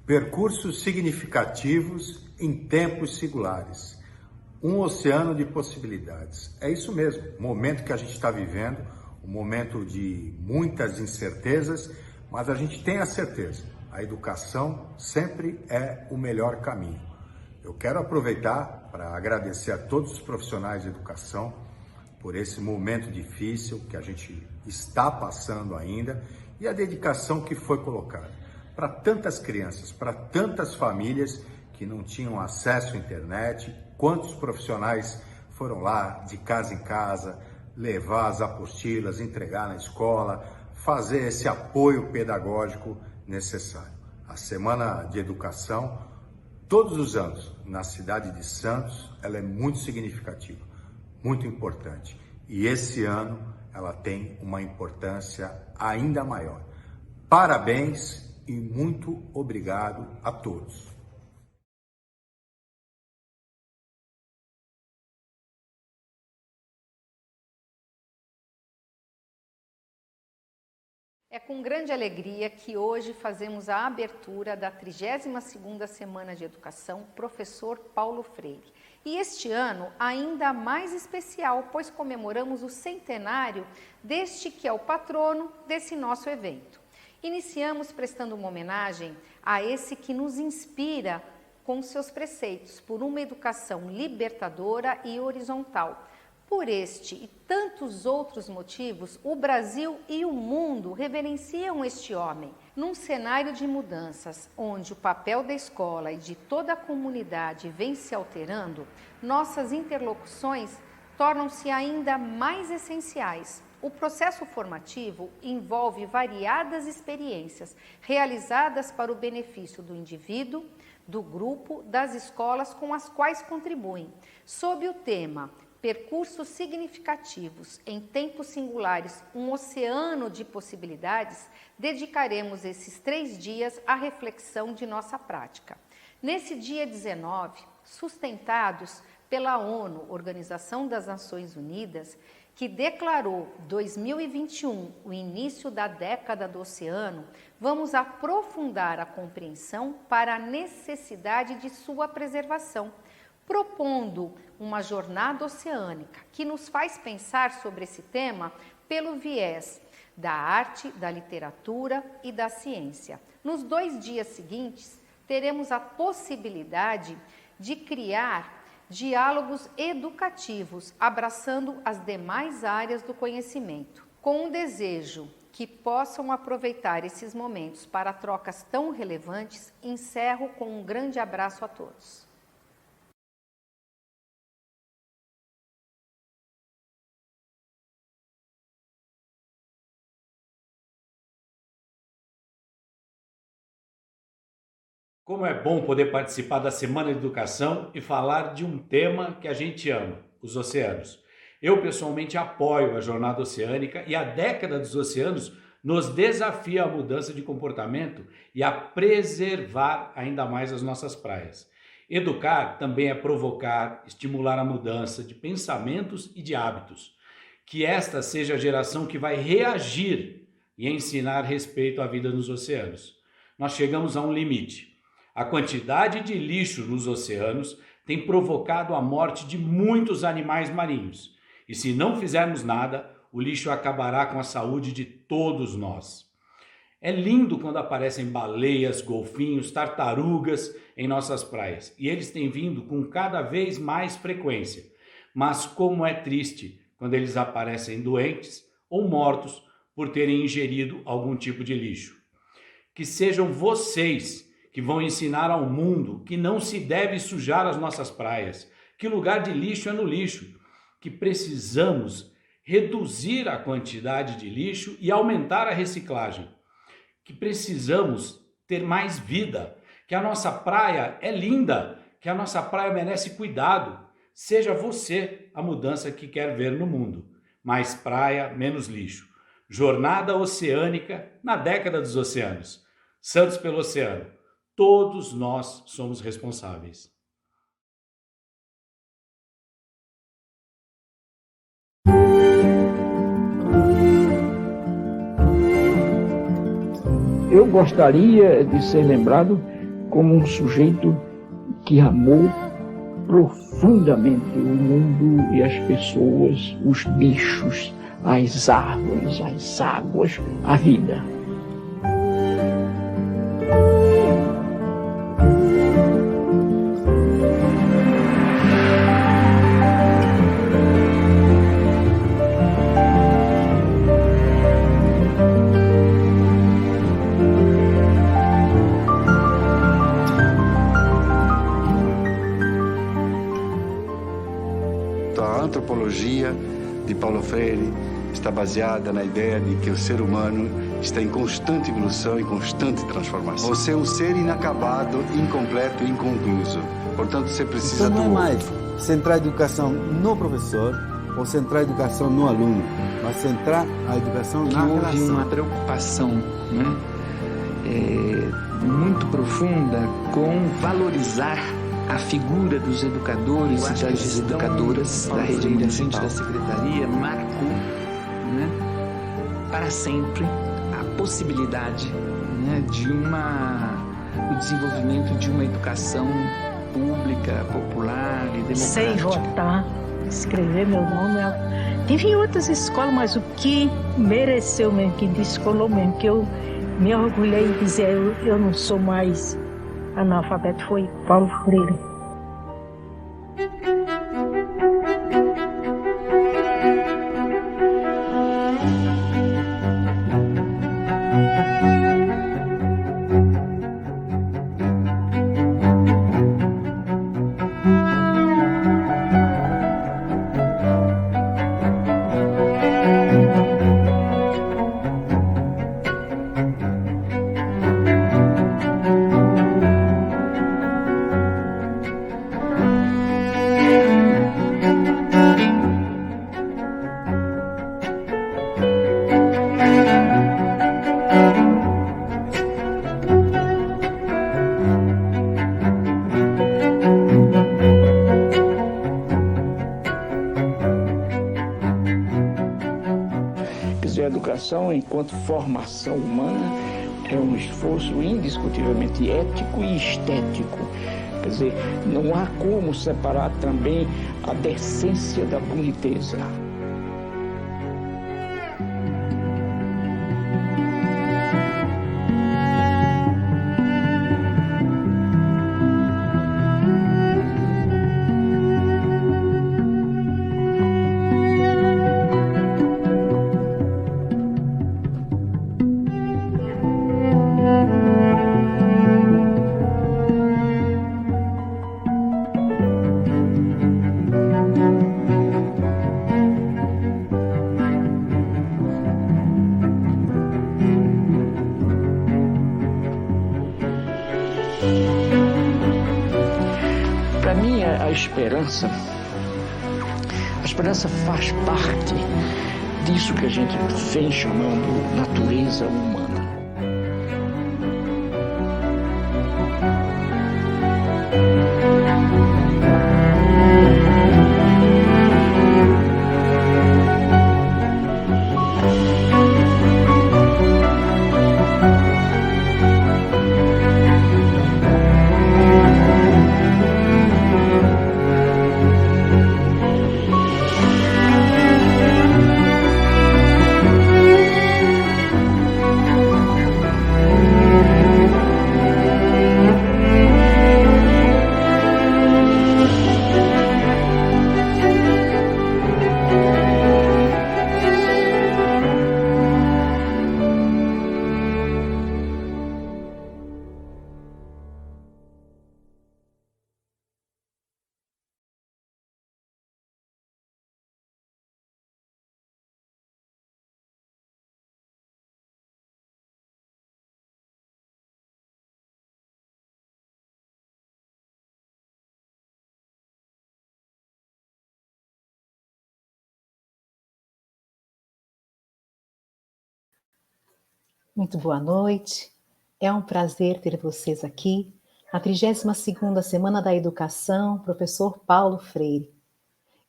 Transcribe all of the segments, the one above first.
Percursos significativos em tempos singulares. Um oceano de possibilidades. É isso mesmo, o momento que a gente está vivendo, um momento de muitas incertezas, mas a gente tem a certeza, a educação sempre é o melhor caminho. Eu quero aproveitar para agradecer a todos os profissionais de educação por esse momento difícil que a gente está passando ainda e a dedicação que foi colocada para tantas crianças, para tantas famílias que não tinham acesso à internet. Quantos profissionais foram lá de casa em casa, levar as apostilas, entregar na escola, fazer esse apoio pedagógico necessário. A Semana de Educação, todos os anos, na cidade de Santos, ela é muito significativa, muito importante. E esse ano ela tem uma importância ainda maior. Parabéns e muito obrigado a todos. É com grande alegria que hoje fazemos a abertura da 32ª Semana de Educação Professor Paulo Freire. E este ano ainda mais especial, pois comemoramos o centenário deste que é o patrono desse nosso evento. Iniciamos prestando uma homenagem a esse que nos inspira com seus preceitos por uma educação libertadora e horizontal. Por este e tantos outros motivos, o Brasil e o mundo reverenciam este homem. Num cenário de mudanças, onde o papel da escola e de toda a comunidade vem se alterando, nossas interlocuções tornam-se ainda mais essenciais. O processo formativo envolve variadas experiências realizadas para o benefício do indivíduo, do grupo, das escolas com as quais contribuem. Sob o tema Percursos significativos em tempos singulares, um oceano de possibilidades, dedicaremos esses 3 dias à reflexão de nossa prática. Nesse dia 19, sustentados pela ONU, Organização das Nações Unidas, que declarou 2021 o início da década do oceano, vamos aprofundar a compreensão para a necessidade de sua preservação, propondo uma jornada oceânica que nos faz pensar sobre esse tema pelo viés da arte, da literatura e da ciência. Nos 2 dias seguintes, teremos a possibilidade de criar diálogos educativos, abraçando as demais áreas do conhecimento. Com um desejo que possam aproveitar esses momentos para trocas tão relevantes, encerro com um grande abraço a todos. Como é bom poder participar da Semana de Educação e falar de um tema que a gente ama, os oceanos. Eu pessoalmente apoio a Jornada Oceânica e a Década dos Oceanos nos desafia a mudança de comportamento e a preservar ainda mais as nossas praias. Educar também é provocar, estimular a mudança de pensamentos e de hábitos. Que esta seja a geração que vai reagir e ensinar respeito à vida nos oceanos. Nós chegamos a um limite. A quantidade de lixo nos oceanos tem provocado a morte de muitos animais marinhos. E se não fizermos nada, o lixo acabará com a saúde de todos nós. É lindo quando aparecem baleias, golfinhos, tartarugas em nossas praias. E eles têm vindo com cada vez mais frequência. Mas como é triste quando eles aparecem doentes ou mortos por terem ingerido algum tipo de lixo. Que sejam vocês que vão ensinar ao mundo que não se deve sujar as nossas praias, que lugar de lixo é no lixo, que precisamos reduzir a quantidade de lixo e aumentar a reciclagem, que precisamos ter mais vida, que a nossa praia é linda, que a nossa praia merece cuidado. Seja você a mudança que quer ver no mundo. Mais praia, menos lixo. Jornada Oceânica na Década dos Oceanos. Santos pelo Oceano. Todos nós somos responsáveis. Eu gostaria de ser lembrado como um sujeito que amou profundamente o mundo e as pessoas, os bichos, as árvores, as águas, a vida. A antropologia de Paulo Freire está baseada na ideia de que o ser humano está em constante evolução e constante transformação. Você é um ser inacabado, incompleto, inconcluso. Portanto, você precisa então, não do é mais centrar a educação no professor ou centrar a educação no aluno, mas centrar a educação na relação. Houve uma preocupação, né, muito profunda com valorizar a figura dos educadores e das educadoras da rede municipal. Da secretaria marcou, né, para sempre a possibilidade, né, o desenvolvimento de uma educação pública, popular e democrática. Sei votar, escrever meu nome. Tive outras escolas, mas o que mereceu mesmo, que descolou mesmo, que eu me orgulhei de dizer eu não sou mais analfabeto, foi Paulo Freire. A educação, enquanto formação humana, é um esforço indiscutivelmente ético e estético. Quer dizer, não há como separar também a decência da boniteza. Para mim, a esperança faz parte disso que a gente vem chamando natureza humana. Muito boa noite. É um prazer ter vocês aqui na 32ª Semana da Educação, professor Paulo Freire.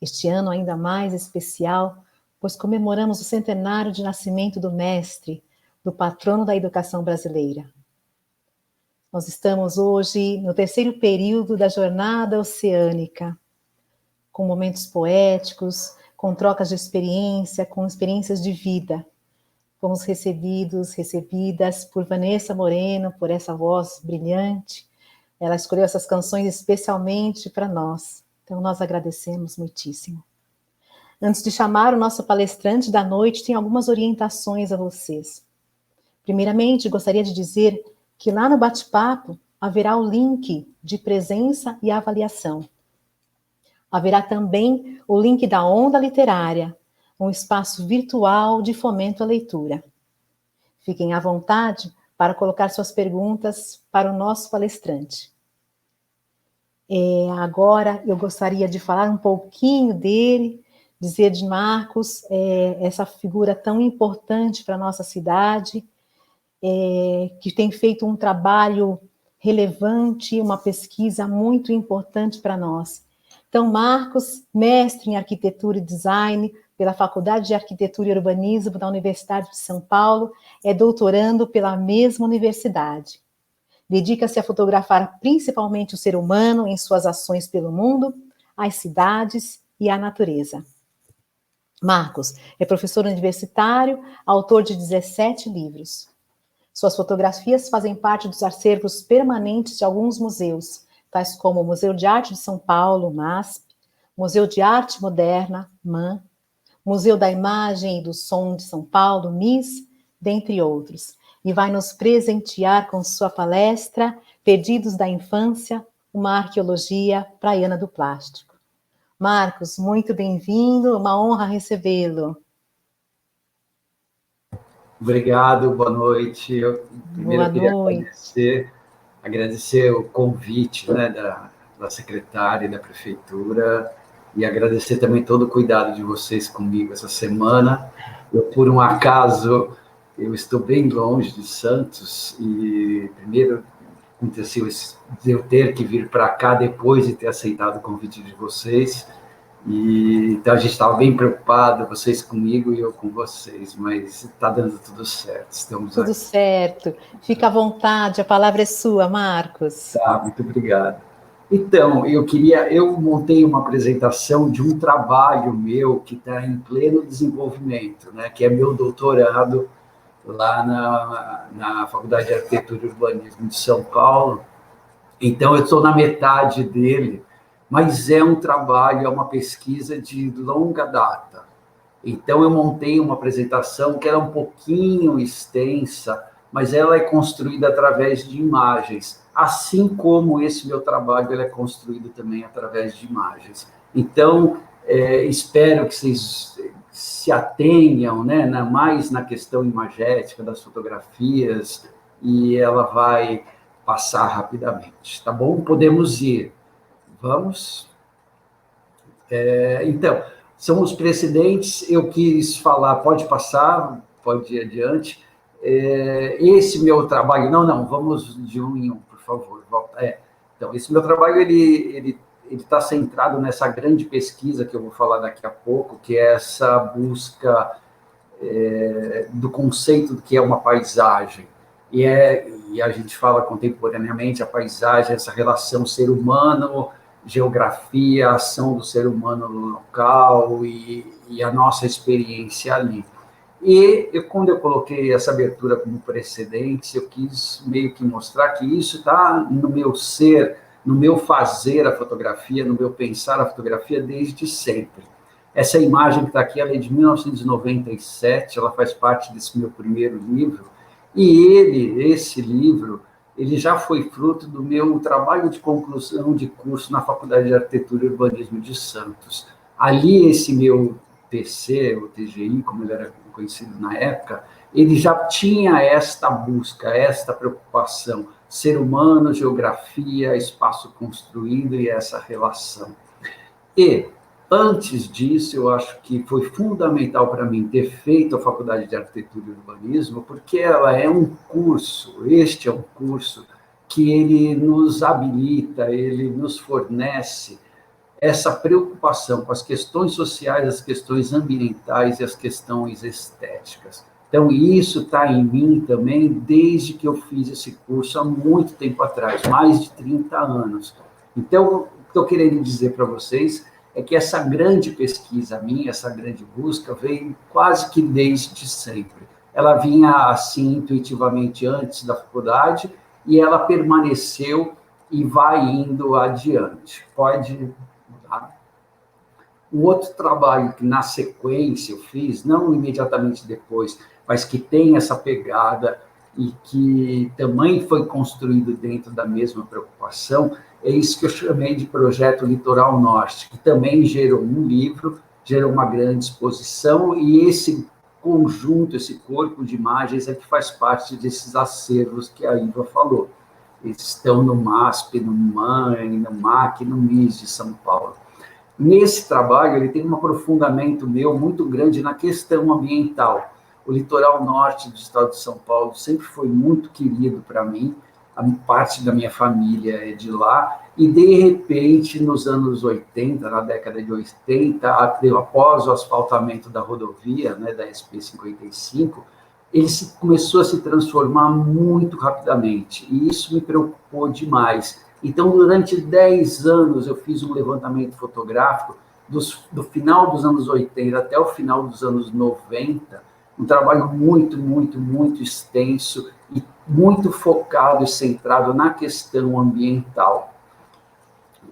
Este ano ainda mais especial, pois comemoramos o centenário de nascimento do mestre, do patrono da educação brasileira. Nós estamos hoje no terceiro período da jornada oceânica, com momentos poéticos, com trocas de experiência, com experiências de vida. Fomos recebidas por Vanessa Moreno, por essa voz brilhante. Ela escolheu essas canções especialmente para nós. Então, nós agradecemos muitíssimo. Antes de chamar o nosso palestrante da noite, tem algumas orientações a vocês. Primeiramente, gostaria de dizer que lá no bate-papo haverá o link de presença e avaliação. Haverá também o link da Onda Literária, um espaço virtual de fomento à leitura. Fiquem à vontade para colocar suas perguntas para o nosso palestrante. Agora eu gostaria de falar um pouquinho dele, dizer de Marcos, essa figura tão importante para a nossa cidade, que tem feito um trabalho relevante, uma pesquisa muito importante para nós. Então, Marcos, mestre em Arquitetura e Design pela Faculdade de Arquitetura e Urbanismo da Universidade de São Paulo, é doutorando pela mesma universidade. Dedica-se a fotografar principalmente o ser humano em suas ações pelo mundo, as cidades e a natureza. Marcos é professor universitário, autor de 17 livros. Suas fotografias fazem parte dos acervos permanentes de alguns museus, tais como o Museu de Arte de São Paulo, MASP, Museu de Arte Moderna, MAN, Museu da Imagem e do Som de São Paulo, MIS, dentre outros. E vai nos presentear com sua palestra Perdidos da Infância, uma arqueologia praiana do plástico. Marcos, muito bem-vindo, uma honra recebê-lo. Obrigado, boa noite. Eu primeiro queria agradecer o convite, né, da secretária e da prefeitura, e agradecer também todo o cuidado de vocês comigo essa semana. Por um acaso, eu estou bem longe de Santos, e primeiro aconteceu de eu ter que vir para cá depois de ter aceitado o convite de vocês, e então a gente estava bem preocupado, vocês comigo e eu com vocês, mas está dando tudo certo. Estamos tudo aqui. Certo. Fica à vontade, a palavra é sua, Marcos. Tá, muito obrigado. Então, eu montei uma apresentação de um trabalho meu que está em pleno desenvolvimento, né, que é meu doutorado lá na Faculdade de Arquitetura e Urbanismo de São Paulo. Então, eu estou na metade dele, mas é um trabalho, é uma pesquisa de longa data. Então, eu montei uma apresentação que era um pouquinho extensa, mas ela é construída através de imagens, assim como esse meu trabalho ele é construído também através de imagens. Então, espero que vocês se atenham, né, mais na questão imagética das fotografias, e ela vai passar rapidamente, tá bom? Podemos ir. Vamos? Então, são os precedentes, eu quis falar, pode passar, pode ir adiante. Esse meu trabalho, não, vamos de um em um, por favor. Volta. Então, esse meu trabalho, ele está centrado nessa grande pesquisa que eu vou falar daqui a pouco, que é essa busca do conceito do que é uma paisagem. E a gente fala contemporaneamente a paisagem, essa relação ser humano, geografia, a ação do ser humano no local e a nossa experiência ali. E quando eu coloquei essa abertura como precedente, eu quis meio que mostrar que isso está no meu ser, no meu fazer a fotografia, no meu pensar a fotografia desde sempre. Essa imagem que está aqui, ela é de 1997, ela faz parte desse meu primeiro livro, e esse livro, ele já foi fruto do meu trabalho de conclusão de curso na Faculdade de Arquitetura e Urbanismo de Santos. Ali, esse meu TC, o TGI, como ele era conhecido na época, ele já tinha esta busca, esta preocupação, ser humano, geografia, espaço construído e essa relação. E, antes disso, eu acho que foi fundamental para mim ter feito a Faculdade de Arquitetura e Urbanismo, porque ela é um curso, este é um curso que ele nos habilita, ele nos fornece essa preocupação com as questões sociais, as questões ambientais e as questões estéticas. Então, isso está em mim também desde que eu fiz esse curso há muito tempo atrás, mais de 30 anos. Então, o que estou querendo dizer para vocês é que essa grande pesquisa minha, essa grande busca, veio quase que desde sempre. Ela vinha assim intuitivamente antes da faculdade e ela permaneceu e vai indo adiante. Pode mudar. O outro trabalho que na sequência eu fiz, não imediatamente depois, mas que tem essa pegada e que também foi construído dentro da mesma preocupação, é isso que eu chamei de Projeto Litoral Norte, que também gerou um livro, gerou uma grande exposição, e esse conjunto, esse corpo de imagens é que faz parte desses acervos que a Iva falou. Eles estão no MASP, no MAN, no MAC, no MIS de São Paulo. Nesse trabalho, ele tem um aprofundamento meu muito grande na questão ambiental. O litoral norte do estado de São Paulo sempre foi muito querido para mim, a parte da minha família é de lá, e de repente, nos anos 80, na década de 80, após o asfaltamento da rodovia, né, da SP-55, ele começou a se transformar muito rapidamente, e isso me preocupou demais. Então, durante 10 anos, eu fiz um levantamento fotográfico do final dos anos 80 até o final dos anos 90, um trabalho muito, muito, muito extenso e muito focado e centrado na questão ambiental.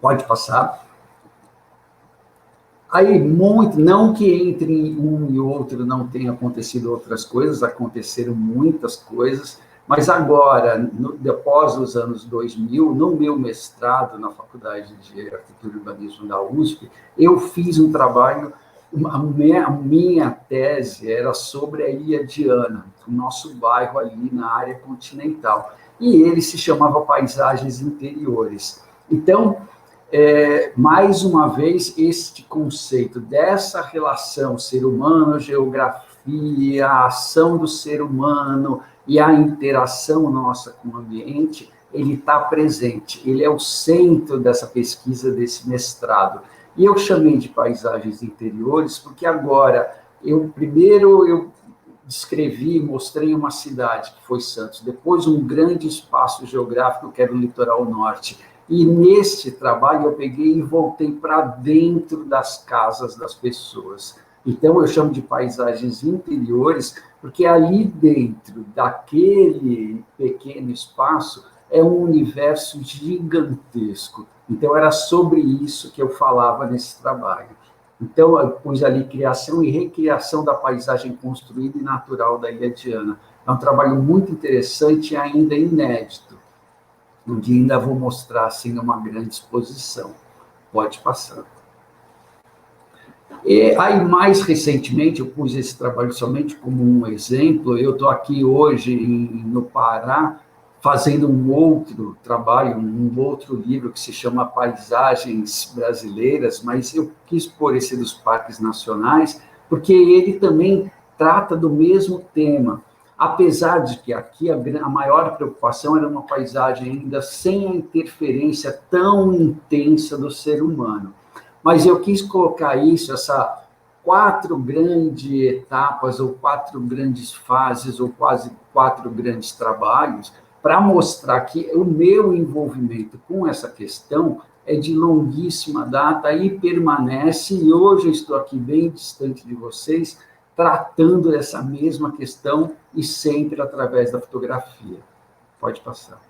Pode passar. Aí, muito, não que entre um e outro não tenha acontecido outras coisas, aconteceram muitas coisas, mas agora, após os anos 2000, no meu mestrado na Faculdade de Arquitetura e Urbanismo da USP, eu fiz um trabalho, a minha tese era sobre a Ilha Diana, o nosso bairro ali na área continental, e ele se chamava Paisagens Interiores. Então, mais uma vez, este conceito dessa relação ser humano, geografia, a ação do ser humano e a interação nossa com o ambiente, ele está presente, ele é o centro dessa pesquisa, desse mestrado. E eu chamei de paisagens interiores porque agora, primeiro eu descrevi, mostrei uma cidade, que foi Santos, depois um grande espaço geográfico, que era o litoral norte, e neste trabalho eu peguei e voltei para dentro das casas das pessoas. Então eu chamo de paisagens interiores, porque ali dentro daquele pequeno espaço é um universo gigantesco. Então era sobre isso que eu falava nesse trabalho. Então eu pus ali criação e recriação da paisagem construída e natural da Ilha Diana. É um trabalho muito interessante e ainda inédito. Um dia ainda vou mostrar assim numa grande exposição. Pode passar. E aí, mais recentemente, eu pus esse trabalho somente como um exemplo. Eu estou aqui hoje no Pará, fazendo um outro trabalho, um outro livro que se chama Paisagens Brasileiras, mas eu quis pôr esse dos parques nacionais, porque ele também trata do mesmo tema. Apesar de que aqui a maior preocupação era uma paisagem ainda sem a interferência tão intensa do ser humano. Mas eu quis colocar essas 4 grandes etapas, ou 4 grandes fases, ou quase 4 grandes trabalhos, para mostrar que o meu envolvimento com essa questão é de longuíssima data e permanece, e hoje eu estou aqui bem distante de vocês, tratando dessa mesma questão e sempre através da fotografia. Pode passar.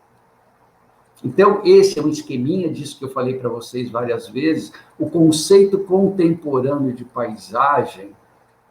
Então, esse é um esqueminha disso que eu falei para vocês várias vezes, o conceito contemporâneo de paisagem,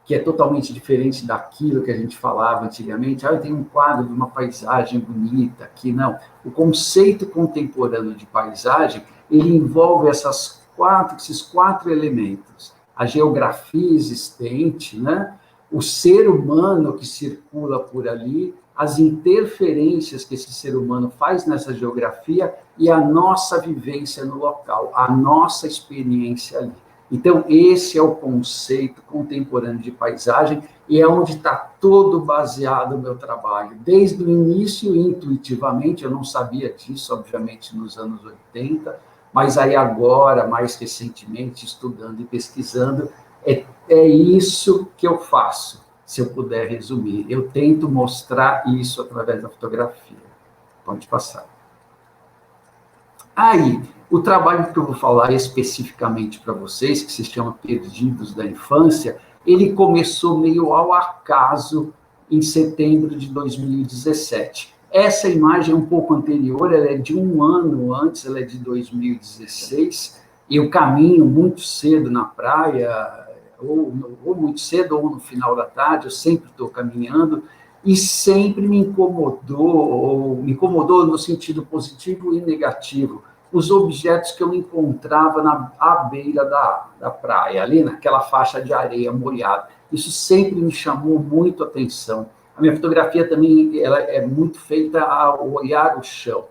que é totalmente diferente daquilo que a gente falava antigamente. Eu tenho um quadro de uma paisagem bonita aqui. Não. O conceito contemporâneo de paisagem, ele envolve esses 4 elementos. A geografia existente, né? O ser humano que circula por ali, as interferências que esse ser humano faz nessa geografia e a nossa vivência no local, a nossa experiência ali. Então, esse é o conceito contemporâneo de paisagem e é onde está todo baseado o meu trabalho. Desde o início, intuitivamente, eu não sabia disso, obviamente, nos anos 80, mas aí agora, mais recentemente, estudando e pesquisando, é isso que eu faço. se eu puder resumir. Eu tento mostrar isso através da fotografia. Pode passar. Aí, o trabalho que eu vou falar especificamente para vocês, que se chama Perdidos da Infância, ele começou meio ao acaso em setembro de 2017. Essa imagem é um pouco anterior, ela é de um ano antes, ela é de 2016. Eu caminho muito cedo na praia, ou muito cedo, ou no final da tarde, eu sempre estou caminhando, e sempre me incomodou no sentido positivo e negativo, os objetos que eu encontrava à beira da praia, ali naquela faixa de areia molhada. Isso sempre me chamou muito a atenção. A minha fotografia também ela é muito feita ao olhar o chão.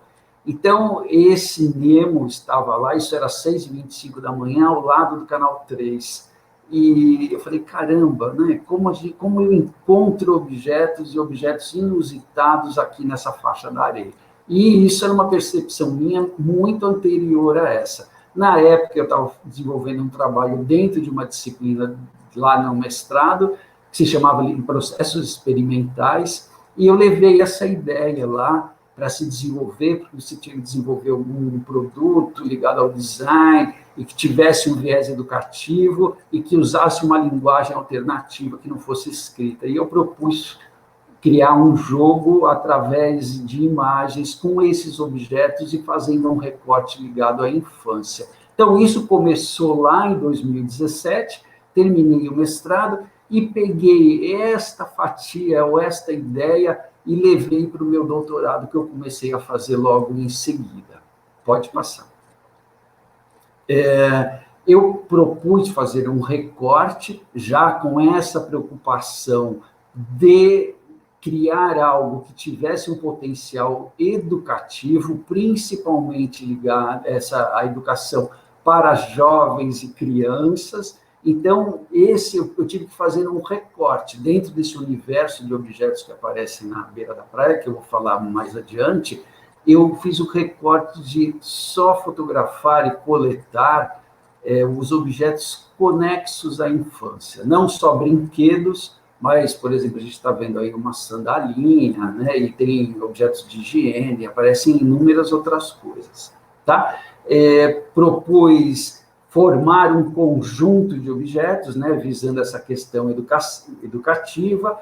Então, esse Nemo estava lá, isso era 6h25 da manhã, ao lado do Canal 3. E eu falei, caramba, né? Como eu encontro objetos e objetos inusitados aqui nessa faixa da areia. E isso era uma percepção minha muito anterior a essa. Na época, eu estava desenvolvendo um trabalho dentro de uma disciplina lá no mestrado, que se chamava Processos Experimentais, e eu levei essa ideia lá para se desenvolver, porque você tinha que desenvolver algum produto ligado ao design, e que tivesse um viés educativo, e que usasse uma linguagem alternativa que não fosse escrita. E eu propus criar um jogo através de imagens com esses objetos e fazendo um recorte ligado à infância. Então, isso começou lá em 2017, terminei o mestrado e peguei esta fatia ou esta ideia e levei para o meu doutorado, que eu comecei a fazer logo em seguida. Pode passar. Eu propus fazer um recorte, já com essa preocupação de criar algo que tivesse um potencial educativo, principalmente ligado à educação para jovens e crianças. Então, eu tive que fazer um recorte dentro desse universo de objetos que aparecem na beira da praia, que eu vou falar mais adiante. Eu fiz o recorte de só fotografar e coletar os objetos conexos à infância, não só brinquedos, mas, por exemplo, a gente está vendo aí uma sandalinha, né, e tem objetos de higiene, aparecem inúmeras outras coisas, tá? Propus formar um conjunto de objetos, né, visando essa questão educativa,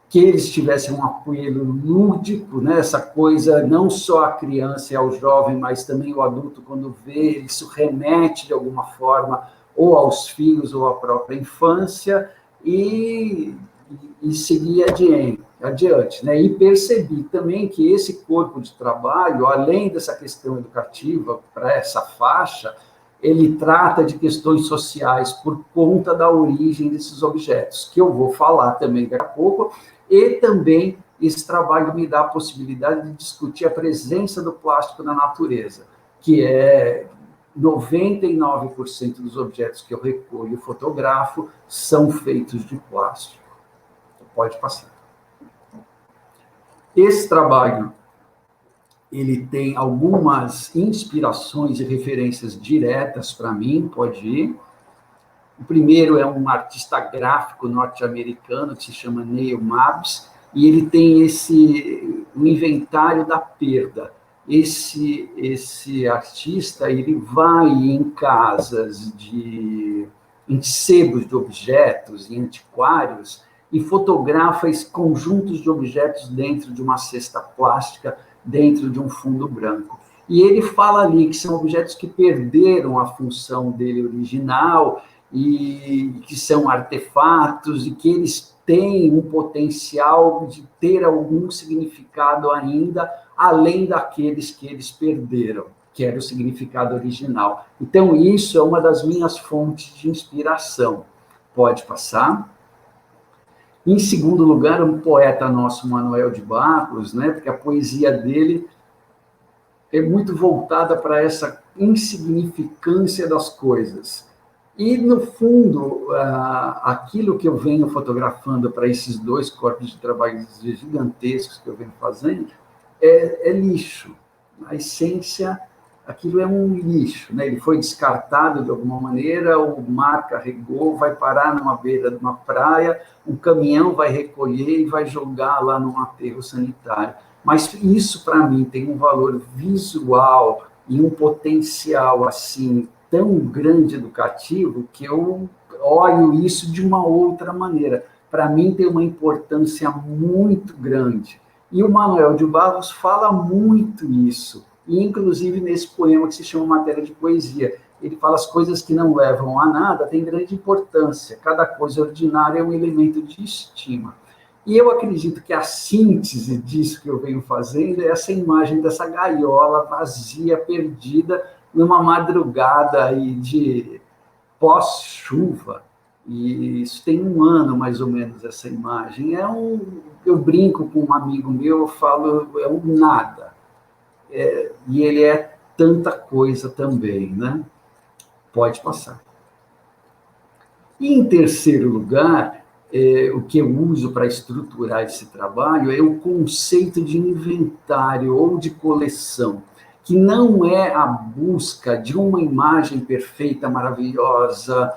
que eles tivessem um apoio lúdico, né, essa coisa não só a criança e ao jovem, mas também o adulto, quando vê, isso remete de alguma forma ou aos filhos ou à própria infância, e seguir adiante, né? E percebi também que esse corpo de trabalho, além dessa questão educativa para essa faixa, ele trata de questões sociais por conta da origem desses objetos, que eu vou falar também daqui a pouco, e também esse trabalho me dá a possibilidade de discutir a presença do plástico na natureza, que é 99% dos objetos que eu recolho e fotografo são feitos de plástico. Pode passar. Esse trabalho, ele tem algumas inspirações e referências diretas para mim, pode ir. O primeiro é um artista gráfico norte-americano que se chama Neil Mabs, e ele tem o inventário da perda. Esse artista, ele vai em casas em sebos de objetos, em antiquários, e fotografa conjuntos de objetos dentro de uma cesta plástica, dentro de um fundo branco. E ele fala ali que são objetos que perderam a função dele original, e que são artefatos, e que eles têm um potencial de ter algum significado ainda, além daqueles que eles perderam, que era o significado original. Então, isso é uma das minhas fontes de inspiração. Pode passar. Em segundo lugar, um poeta nosso, Manuel de Barros, né, porque a poesia dele é muito voltada para essa insignificância das coisas. E, no fundo, aquilo que eu venho fotografando para esses dois corpos de trabalho gigantescos que eu venho fazendo é lixo. A essência aquilo é um lixo, né? Ele foi descartado de alguma maneira, o mar carregou, vai parar numa beira de uma praia, um caminhão vai recolher e vai jogar lá num aterro sanitário. Mas isso, para mim, tem um valor visual e um potencial, assim, tão grande educativo, que eu olho isso de uma outra maneira. Para mim, tem uma importância muito grande. E o Manuel de Barros fala muito isso, e inclusive nesse poema que se chama Matéria de Poesia. Ele fala as coisas que não levam a nada têm grande importância, cada coisa ordinária é um elemento de estima. E eu acredito que a síntese disso que eu venho fazendo é essa imagem dessa gaiola vazia, perdida, numa madrugada aí de pós-chuva. E isso tem 1 ano, mais ou menos, essa imagem. Eu brinco com um amigo meu, eu falo, é um nada. E ele é tanta coisa também, né? Pode passar. E, em terceiro lugar, o que eu uso para estruturar esse trabalho é o conceito de inventário ou de coleção, que não é a busca de uma imagem perfeita, maravilhosa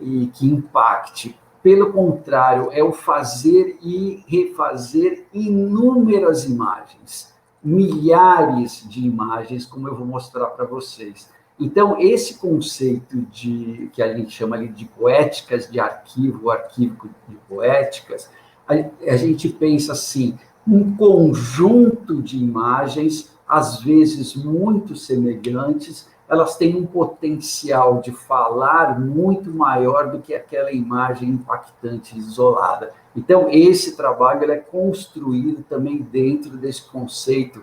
e que impacte. Pelo contrário, é o fazer e refazer inúmeras imagens, milhares de imagens, como eu vou mostrar para vocês. Então, esse conceito que a gente chama ali de poéticas de arquivo, arquivo de poéticas, a gente pensa assim, um conjunto de imagens, às vezes muito semelhantes, elas têm um potencial de falar muito maior do que aquela imagem impactante isolada. Então, esse trabalho ele é construído também dentro desse conceito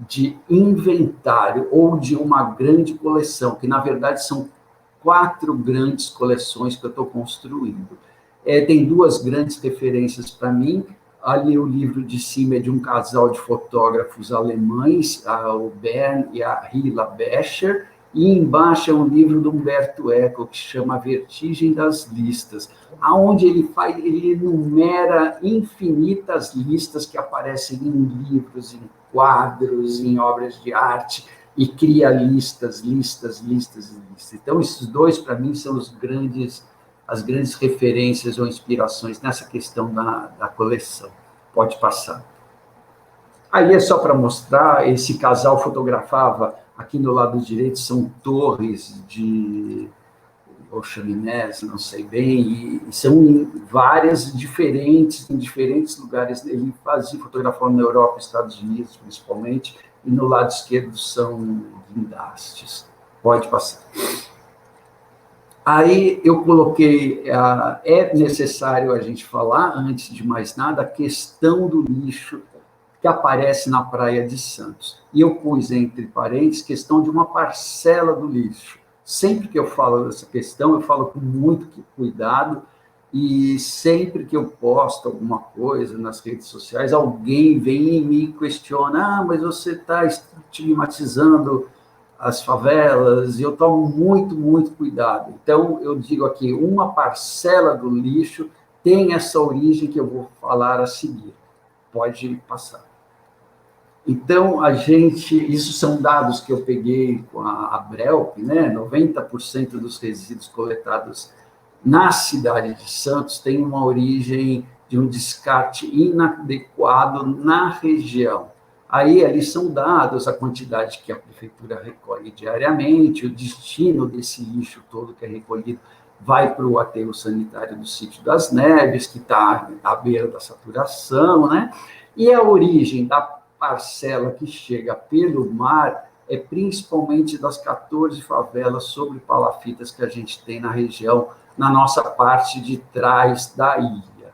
de inventário ou de uma grande coleção, que, na verdade, são 4 grandes coleções que eu estou construindo. Tem 2 grandes referências para mim. Ali o livro de cima é de um casal de fotógrafos alemães, o Bern e a Hilla Becher, e embaixo é um livro do Umberto Eco, que chama A Vertigem das Listas, onde ele enumera infinitas listas que aparecem em livros, em quadros, em obras de arte, e cria listas. Então, esses 2, para mim, são as grandes referências ou inspirações nessa questão da coleção. Pode passar. Aí é só para mostrar, esse casal fotografava, aqui no lado direito são torres ou chaminés, não sei bem, e são várias diferentes, em diferentes lugares. Ele fotografou na Europa, Estados Unidos, principalmente, e no lado esquerdo são guindastes. Pode passar. Aí eu coloquei, é necessário a gente falar, antes de mais nada, a questão do lixo que aparece na Praia de Santos. E eu pus, entre parênteses, questão de uma parcela do lixo. Sempre que eu falo dessa questão, eu falo com muito cuidado, e sempre que eu posto alguma coisa nas redes sociais, alguém vem e me questiona, mas você está estigmatizando as favelas, e eu tomo muito cuidado. Então, eu digo aqui, uma parcela do lixo tem essa origem que eu vou falar a seguir. Pode passar. Então, isso são dados que eu peguei com a Abrelp, né? 90% dos resíduos coletados na cidade de Santos tem uma origem de um descarte inadequado na região. Aí, ali são dados a quantidade que a prefeitura recolhe diariamente, o destino desse lixo todo que é recolhido vai para o aterro sanitário do Sítio das Neves, que está à beira da saturação, né? E a origem da parcela que chega pelo mar é principalmente das 14 favelas sobre palafitas que a gente tem na região, na nossa parte de trás da ilha.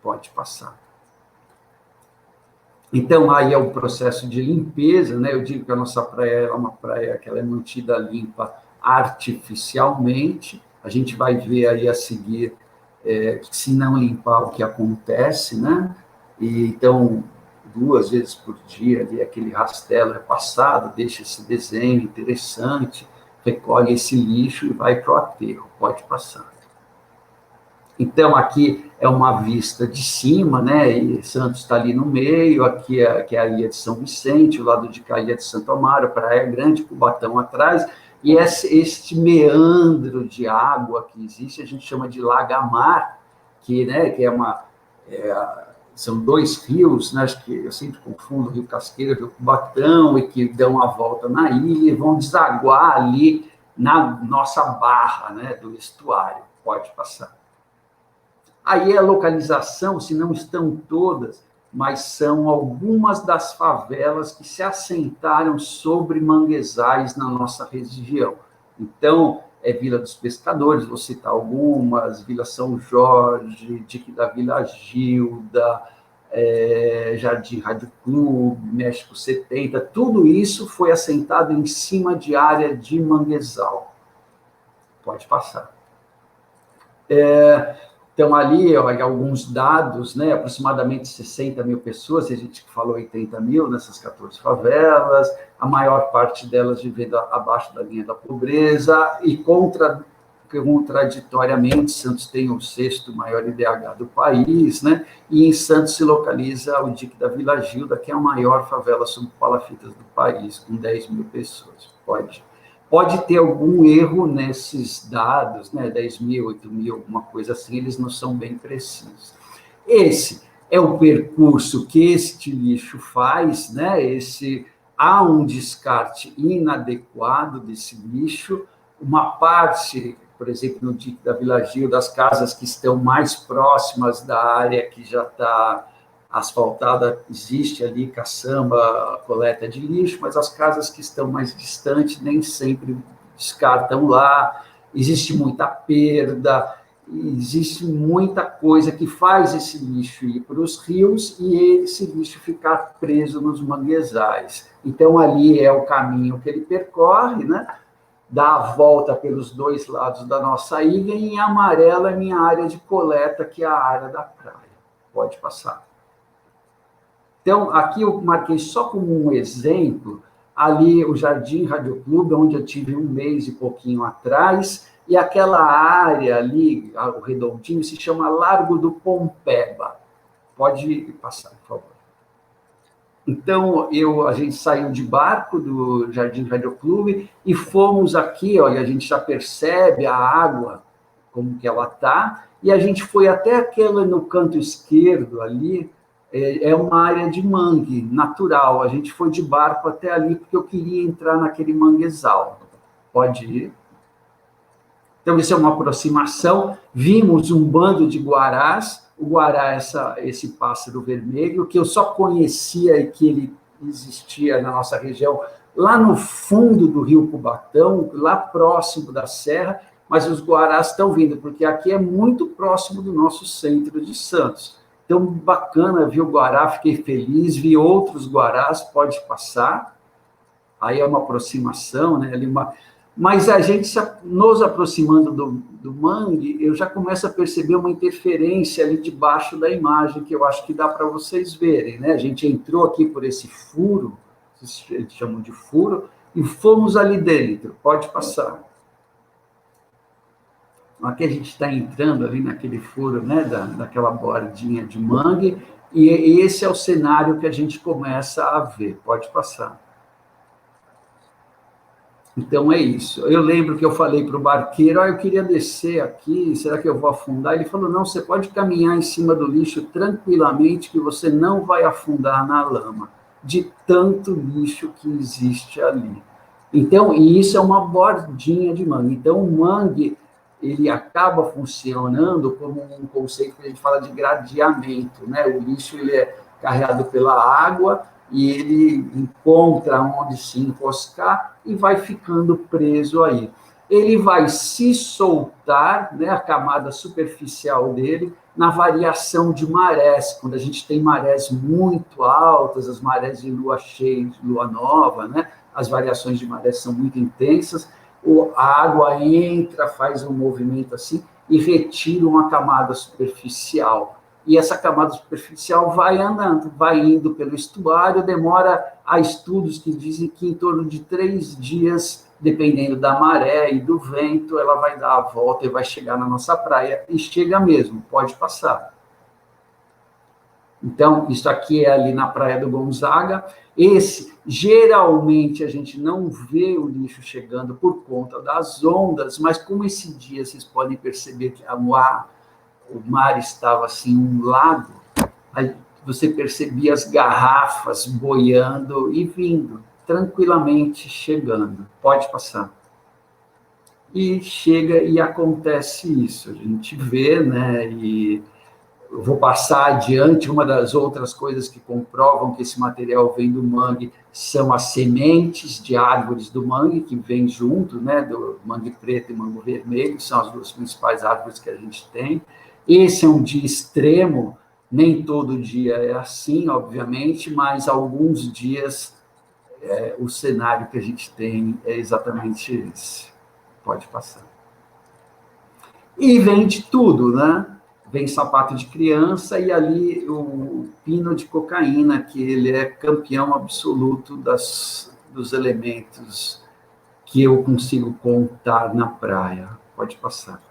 Pode passar. Então, aí é o processo de limpeza, né? Eu digo que a nossa praia é uma praia que ela é mantida limpa artificialmente. A gente vai ver aí a seguir, se não limpar, o que acontece, né? E, então, 2 vezes por dia, ali, aquele rastelo é passado, deixa esse desenho interessante, recolhe esse lixo e vai para o aterro. Pode passar. Então, aqui é uma vista de cima, né? E Santos está ali no meio, aqui que é a Ilha de São Vicente, o lado de cá a Ilha de Santo Amaro, Praia Grande, Cubatão atrás, e este meandro de água que existe, a gente chama de lagamar, que são dois rios, né? Acho que eu sempre confundo o Rio Casqueira e o Rio Cubatão, e que dão a volta na ilha e vão desaguar ali na nossa barra, né? Do estuário. Pode passar. Aí a localização, se não estão todas, mas são algumas das favelas que se assentaram sobre manguezais na nossa região. Então, Vila dos Pescadores, vou citar algumas, Vila São Jorge, Dique da Vila Gilda, Jardim Rádio Clube, México 70, tudo isso foi assentado em cima de área de manguezal. Pode passar. Então, ali, olha, alguns dados, né? Aproximadamente 60 mil pessoas, a gente falou 80 mil nessas 14 favelas, a maior parte delas vivendo abaixo da linha da pobreza, e contraditoriamente, Santos tem o 6º maior IDH do país, né? E em Santos se localiza o Dique da Vila Gilda, que é a maior favela sob palafitas do país, com 10 mil pessoas. Pode ter algum erro nesses dados, né? 10 mil, 8 mil, alguma coisa assim, eles não são bem precisos. Esse é o percurso que este lixo faz, né? Há um descarte inadequado desse lixo, uma parte, por exemplo, no Dique da Vila Gil, das casas que estão mais próximas da área que já está asfaltada, existe ali caçamba, coleta de lixo, mas as casas que estão mais distantes nem sempre descartam lá, existe muita perda, existe muita coisa que faz esse lixo ir para os rios e esse lixo ficar preso nos manguezais. Então, ali é o caminho que ele percorre, né? Dá a volta pelos dois lados da nossa ilha, e em amarelo é minha área de coleta, que é a área da praia. Pode passar. Então, aqui eu marquei só como um exemplo, ali o Jardim Rádio Clube, onde eu tive um mês e pouquinho atrás, e aquela área ali, o redondinho, se chama Largo do Pompeba. Pode passar, por favor. Então, a gente saiu de barco do Jardim Rádio Clube e fomos aqui, olha, a gente já percebe a água, como que ela está, e a gente foi até aquela no canto esquerdo ali, é uma área de mangue natural. A gente foi de barco até ali porque eu queria entrar naquele manguezal. Pode ir. Então, isso é uma aproximação. Vimos um bando de guarás. O guará é esse pássaro vermelho, que eu só conhecia e que ele existia na nossa região, lá no fundo do Rio Cubatão, lá próximo da serra, mas os guarás estão vindo, porque aqui é muito próximo do nosso centro de Santos. Então, bacana, vi o guará, fiquei feliz, vi outros guarás, pode passar. Aí é uma aproximação, né? Mas a gente, nos aproximando do mangue, eu já começo a perceber uma interferência ali debaixo da imagem, que eu acho que dá para vocês verem, né? A gente entrou aqui por esse furo, eles chamam de furo, e fomos ali dentro, pode passar. Aqui a gente está entrando ali naquele furo, né, daquela bordinha de mangue, e esse é o cenário que a gente começa a ver. Pode passar. Então, é isso. Eu lembro que eu falei para o barqueiro, eu queria descer aqui, será que eu vou afundar? Ele falou, não, você pode caminhar em cima do lixo tranquilamente, que você não vai afundar na lama, de tanto lixo que existe ali. Então, e isso é uma bordinha de mangue. Então, o mangue, ele acaba funcionando como um conceito que a gente fala de gradeamento, né? O lixo ele é carregado pela água e ele encontra onde se encoscar e vai ficando preso aí. Ele vai se soltar, né, a camada superficial dele, na variação de marés, quando a gente tem marés muito altas, as marés de lua cheia, de lua nova, né? As variações de marés são muito intensas, a água entra, faz um movimento assim e retira uma camada superficial. E essa camada superficial vai andando, vai indo pelo estuário, há estudos que dizem que em torno de 3 dias dependendo da maré e do vento, ela vai dar a volta e vai chegar na nossa praia, e chega mesmo, pode passar. Então, isso aqui é ali na Praia do Gonzaga. Geralmente, a gente não vê o lixo chegando por conta das ondas, mas como esse dia, vocês podem perceber que o mar estava assim, um lago, aí você percebia as garrafas boiando e vindo, tranquilamente chegando. Pode passar. E chega e acontece isso. A gente vê, né, e eu vou passar adiante. Uma das outras coisas que comprovam que esse material vem do mangue são as sementes de árvores do mangue, que vêm junto, né, do mangue preto e mangue vermelho, são as duas principais árvores que a gente tem. Esse é um dia extremo, nem todo dia é assim, obviamente, mas alguns dias o cenário que a gente tem é exatamente esse. Pode passar. E vem de tudo, né? Vem sapato de criança e ali o pino de cocaína, que ele é campeão absoluto dos elementos que eu consigo contar na praia. Pode passar.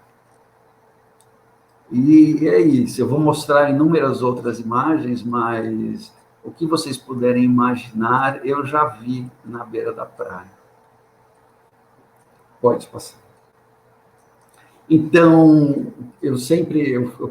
E é isso. Eu vou mostrar inúmeras outras imagens, mas o que vocês puderem imaginar, eu já vi na beira da praia. Pode passar. Então, eu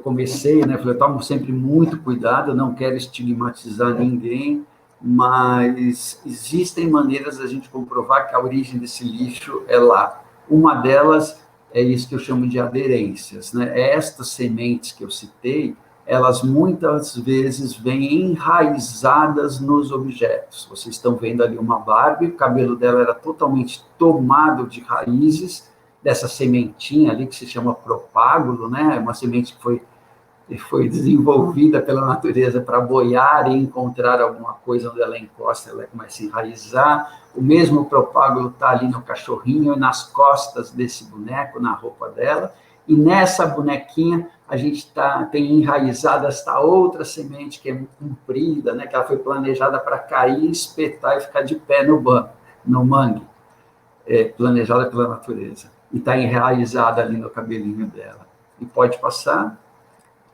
comecei, né, falei, eu tomo sempre muito cuidado, eu não quero estigmatizar ninguém, mas existem maneiras da gente comprovar que a origem desse lixo é lá. Uma delas é isso que eu chamo de aderências, né? Estas sementes que eu citei, elas muitas vezes vêm enraizadas nos objetos. Vocês estão vendo ali uma Barbie, o cabelo dela era totalmente tomado de raízes, dessa sementinha ali que se chama propágulo, né? Uma semente que foi desenvolvida pela natureza para boiar e encontrar alguma coisa onde ela encosta, ela começa a enraizar. O mesmo propágulo está ali no cachorrinho e nas costas desse boneco, na roupa dela. E nessa bonequinha a gente tem enraizada esta outra semente que é comprida, né? Que ela foi planejada para cair, espetar e ficar de pé no mangue, planejada pela natureza. E está enraizada ali no cabelinho dela. E pode passar.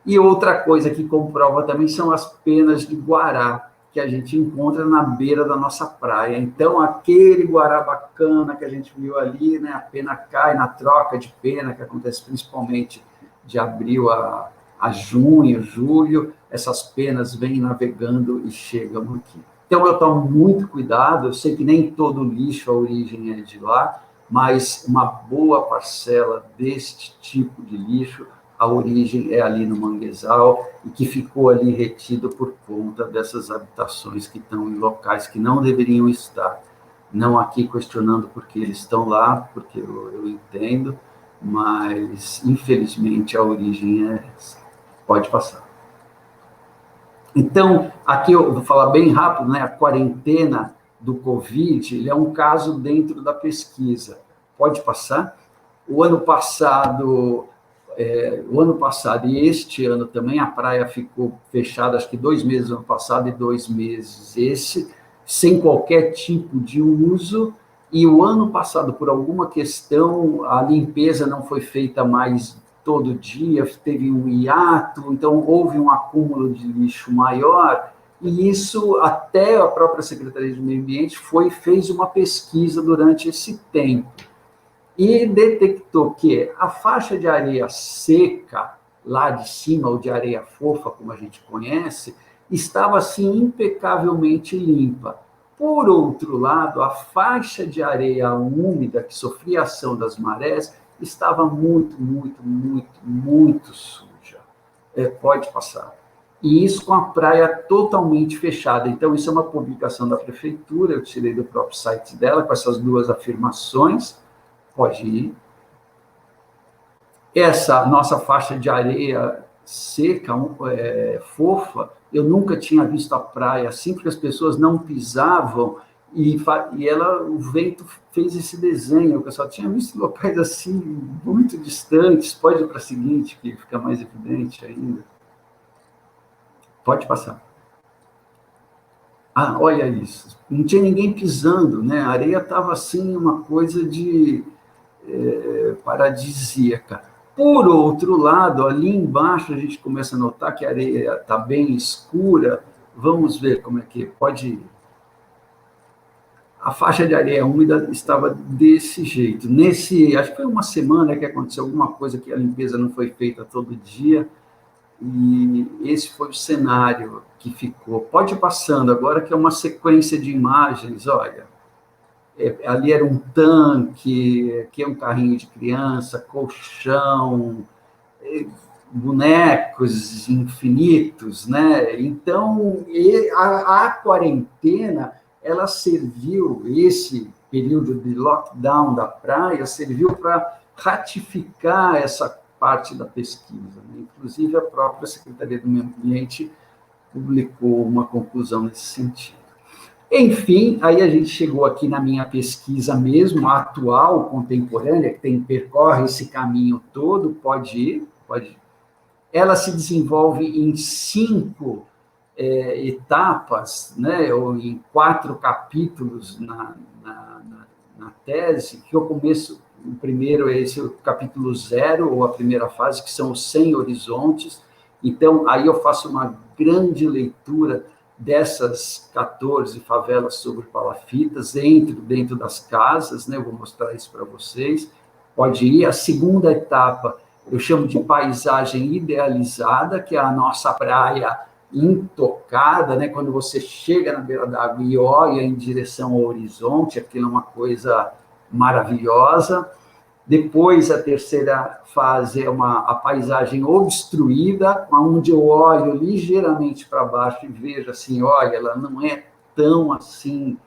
E outra coisa que comprova também são as penas de guará, que a gente encontra na beira da nossa praia. Então, aquele guará bacana que a gente viu ali, né, a pena cai na troca de pena, que acontece principalmente de abril a junho, julho, essas penas vêm navegando e chegam aqui. Então, eu tomo muito cuidado, eu sei que nem todo lixo, a origem é de lá, mas uma boa parcela deste tipo de lixo, a origem é ali no manguezal e que ficou ali retido por conta dessas habitações que estão em locais que não deveriam estar. Não aqui questionando porque eles estão lá, porque eu entendo, mas, infelizmente, a origem é essa. Pode passar. Então, aqui eu vou falar bem rápido, né? A quarentena do Covid, ele é um caso dentro da pesquisa. Pode passar? O ano passado e este ano também, a praia ficou fechada, acho que 2 meses no ano passado e 2 meses esse, sem qualquer tipo de uso, e o ano passado, por alguma questão, a limpeza não foi feita mais todo dia, teve um hiato, então houve um acúmulo de lixo maior, e isso até a própria Secretaria de Meio Ambiente fez uma pesquisa durante esse tempo, e detectou que a faixa de areia seca, lá de cima, ou de areia fofa, como a gente conhece, estava, assim, impecavelmente limpa. Por outro lado, a faixa de areia úmida, que sofria a ação das marés, estava muito, muito, muito, muito suja. Pode passar. E isso com a praia totalmente fechada. Então, isso é uma publicação da prefeitura, eu tirei do próprio site dela, com essas duas afirmações. Pode ir. Essa nossa faixa de areia seca, fofa, eu nunca tinha visto a praia assim, porque as pessoas não pisavam, e o vento fez esse desenho. Eu só tinha visto locais assim, muito distantes. Pode ir para a seguinte, que fica mais evidente ainda. Pode passar. Ah, olha isso. Não tinha ninguém pisando, né? A areia estava assim, uma coisa de paradisíaca. Por outro lado, ali embaixo a gente começa a notar que a areia está bem escura. Vamos ver como é que pode. A faixa de areia úmida estava desse jeito. Acho que foi uma semana que aconteceu alguma coisa que a limpeza não foi feita todo dia. E esse foi o cenário que ficou. Pode ir passando agora, que é uma sequência de imagens. Olha, ali era um tanque, aqui é um carrinho de criança, colchão, bonecos infinitos, né? Então, a quarentena, ela serviu, esse período de lockdown da praia, serviu para ratificar essa parte da pesquisa, né? Inclusive, a própria Secretaria do Meio Ambiente publicou uma conclusão nesse sentido. Enfim, aí a gente chegou aqui na minha pesquisa mesmo, atual, contemporânea, que percorre esse caminho todo, pode ir. Ela se desenvolve em 5 etapas, né, ou em 4 capítulos na tese, que eu começo, o primeiro é esse, o capítulo 0, ou a primeira fase, que são os 100 horizontes. Então, aí eu faço uma grande leitura dessas 14 favelas sobre palafitas, dentro das casas, né, eu vou mostrar isso para vocês. Pode ir. A segunda etapa eu chamo de paisagem idealizada, que é a nossa praia intocada, né? Quando você chega na beira d'água e olha em direção ao horizonte, aquilo é uma coisa maravilhosa. Depois, a terceira fase é a paisagem obstruída, onde eu olho ligeiramente para baixo e vejo assim, olha, ela não é tão assim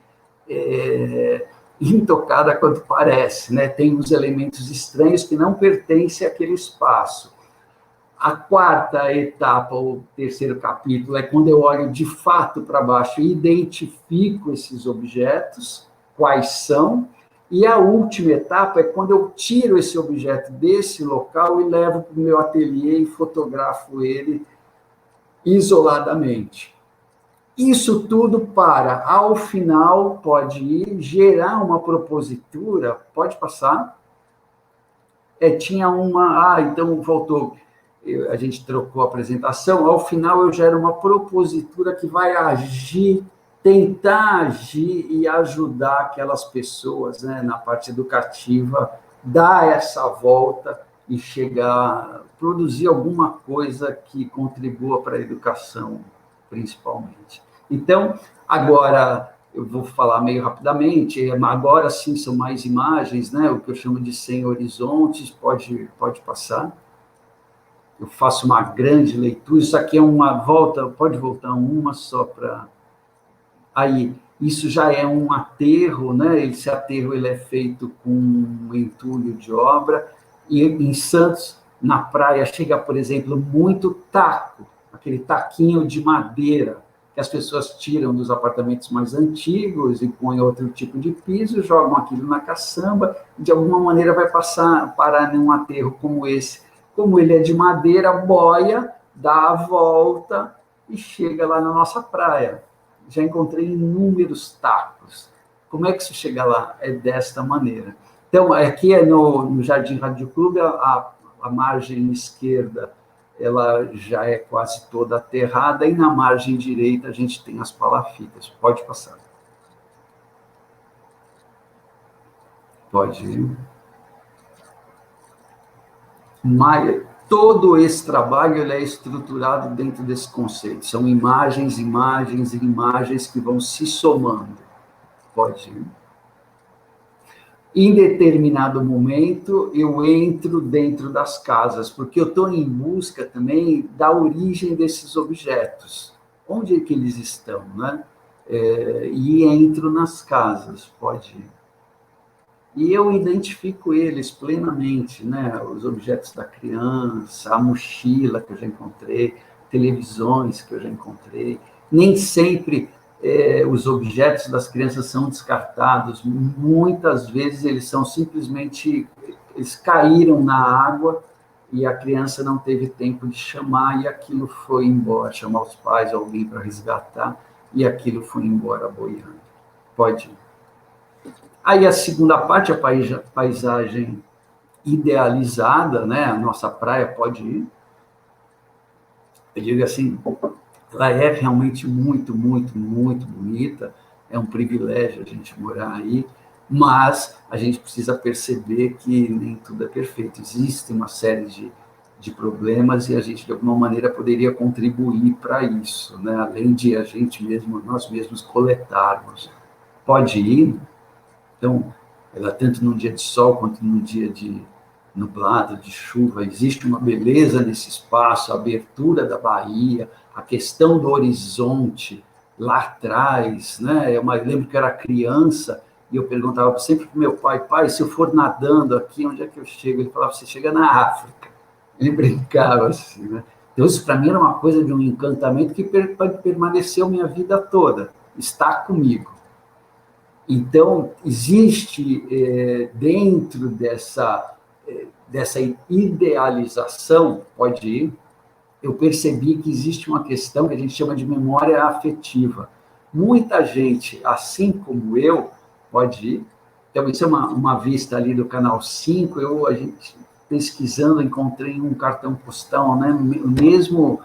intocada quanto parece, né? Tem uns elementos estranhos que não pertencem àquele espaço. A quarta etapa, o terceiro capítulo, é quando eu olho de fato para baixo e identifico esses objetos, quais são, e a última etapa é quando eu tiro esse objeto desse local e levo para o meu ateliê e fotografo ele isoladamente. Isso tudo para, ao final, pode ir, gerar uma propositura, pode passar. Tinha uma... então voltou, a gente trocou a apresentação, ao final eu gero uma propositura que vai agir, tentar agir e ajudar aquelas pessoas, né, na parte educativa, dar essa volta e chegar, produzir alguma coisa que contribua para a educação, principalmente. Então, agora, eu vou falar meio rapidamente, agora sim são mais imagens, né, o que eu chamo de 100 horizontes, pode passar. Eu faço uma grande leitura, isso aqui é uma volta, pode voltar uma só para... Aí, isso já é um aterro, né, esse aterro ele é feito com um entulho de obra, e em Santos, na praia, chega, por exemplo, muito taco, aquele taquinho de madeira, que as pessoas tiram dos apartamentos mais antigos e põem outro tipo de piso, jogam aquilo na caçamba, de alguma maneira vai parar num aterro como esse. Como ele é de madeira, boia, dá a volta e chega lá na nossa praia. Já encontrei inúmeros tacos. Como é que se chega lá? É desta maneira. Então, aqui é no Jardim Rádio Clube, a margem esquerda ela já é quase toda aterrada, e na margem direita a gente tem as palafitas. Pode passar. Pode ir. Mas todo esse trabalho ele é estruturado dentro desse conceito. São imagens, imagens e imagens que vão se somando. Pode ir. Em determinado momento, eu entro dentro das casas, porque eu estou em busca também da origem desses objetos. Onde é que eles estão, né? E entro nas casas, pode ir. E eu identifico eles plenamente, né? Os objetos da criança, a mochila que eu já encontrei, televisões que eu já encontrei. Nem sempre os objetos das crianças são descartados. Muitas vezes eles são simplesmente... Eles caíram na água e a criança não teve tempo de chamar e aquilo foi embora, chamar os pais, alguém para resgatar. e aquilo foi embora boiando. Pode ir. Aí a segunda parte, a paisagem idealizada, né? A nossa praia pode ir. Eu digo assim, ela é realmente muito, muito, muito bonita, é um privilégio a gente morar aí, mas a gente precisa perceber que nem tudo é perfeito, existe uma série de problemas e a gente, de alguma maneira, poderia contribuir para isso, né? Além de a gente mesmo, nós mesmos coletarmos. Pode ir, então, ela tanto num dia de sol quanto num dia de nublado, de chuva, existe uma beleza nesse espaço, a abertura da Bahia, a questão do horizonte lá atrás, né? Eu lembro que eu era criança e eu perguntava sempre para o meu pai, se eu for nadando aqui, onde é que eu chego? Ele falava, você chega na África. Ele brincava assim, né? Então, isso para mim era uma coisa de um encantamento que permaneceu minha vida toda, está comigo. Então, existe dentro dessa idealização, pode ir, eu percebi que existe uma questão que a gente chama de memória afetiva. Muita gente, assim como eu, pode ir. Então, isso é uma vista ali do Canal 5, a gente pesquisando, encontrei um cartão postal, né, o mesmo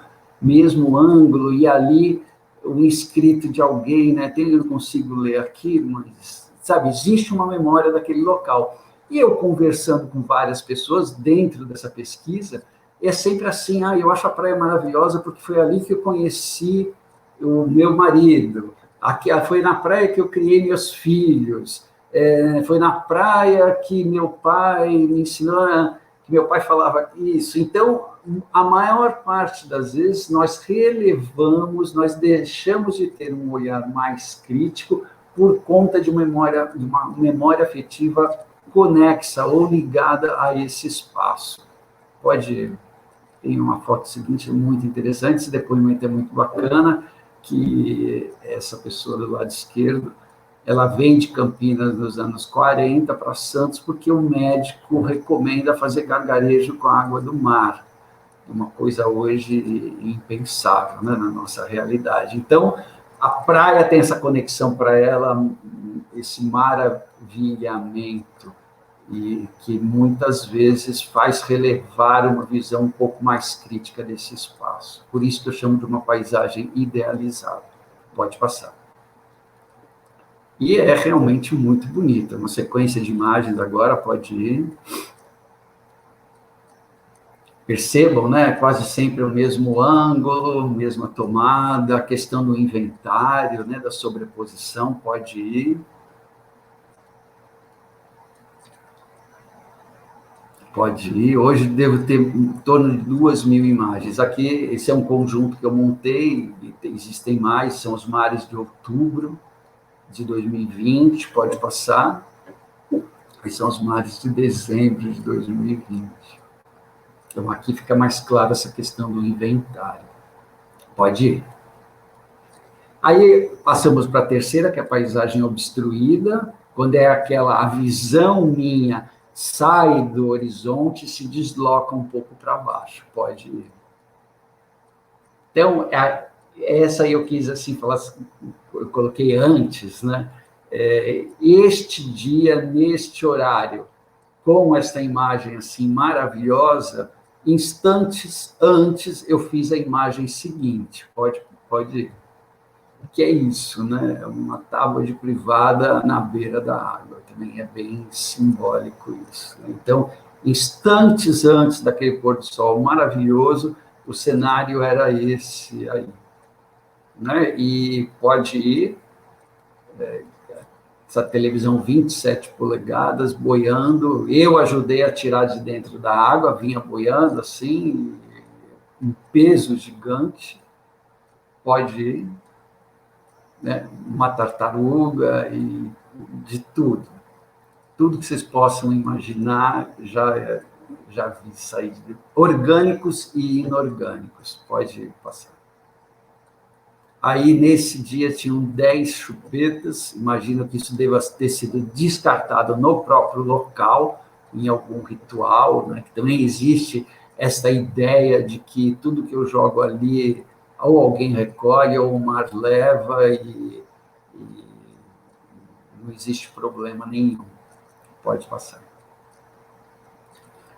ângulo, e ali um escrito de alguém, né, eu não consigo ler aqui, mas, sabe, existe uma memória daquele local. E eu conversando com várias pessoas dentro dessa pesquisa, é sempre assim, eu acho a praia maravilhosa porque foi ali que eu conheci o meu marido, foi na praia que eu criei meus filhos, foi na praia que meu pai me ensinou, que meu pai falava isso. Então, a maior parte das vezes, nós relevamos, nós deixamos de ter um olhar mais crítico por conta de uma memória afetiva conexa ou ligada a esse espaço. Tem uma foto seguinte muito interessante, esse depoimento é muito bacana, que essa pessoa do lado esquerdo, ela vem de Campinas nos anos 40 para Santos, porque o médico recomenda fazer gargarejo com a água do mar. Uma coisa hoje impensável, né, na nossa realidade. Então, a praia tem essa conexão para ela, esse maravilhamento, e que muitas vezes faz relevar uma visão um pouco mais crítica desse espaço. Por isso que eu chamo de uma paisagem idealizada. Pode passar. E é realmente muito bonita, uma sequência de imagens agora, pode ir. Percebam, né? Quase sempre o mesmo ângulo, mesma tomada, a questão do inventário, né? Da sobreposição, pode ir. Pode ir. Hoje devo ter em torno de 2.000 imagens. Aqui, esse é um conjunto que eu montei, existem mais, são os mares de outubro de 2020, pode passar. Aí são os mares de dezembro de 2020. Então, aqui fica mais clara essa questão do inventário. Pode ir. Aí, passamos para a terceira, que é a paisagem obstruída, quando é a visão minha sai do horizonte e se desloca um pouco para baixo. Pode ir. Então, essa eu quis assim falar, eu coloquei antes, né? Este dia, neste horário, com essa imagem assim maravilhosa, instantes antes eu fiz a imagem seguinte. Pode ir. Que é isso, né? Uma tábua de privada na beira da água. Também é bem simbólico isso. Né? Então, instantes antes daquele pôr do sol maravilhoso, o cenário era esse aí. Né? E pode ir, essa televisão 27 polegadas, boiando, eu ajudei a tirar de dentro da água, vinha boiando assim, um peso gigante, pode ir, né? Uma tartaruga e de tudo que vocês possam imaginar, já vi sair, orgânicos e inorgânicos, pode passar. Aí, nesse dia, tinham 10 chupetas, imagino que isso deva ter sido descartado no próprio local, em algum ritual, né? Que também existe essa ideia de que tudo que eu jogo ali, ou alguém recolhe, ou o mar leva, e não existe problema nenhum. Pode passar.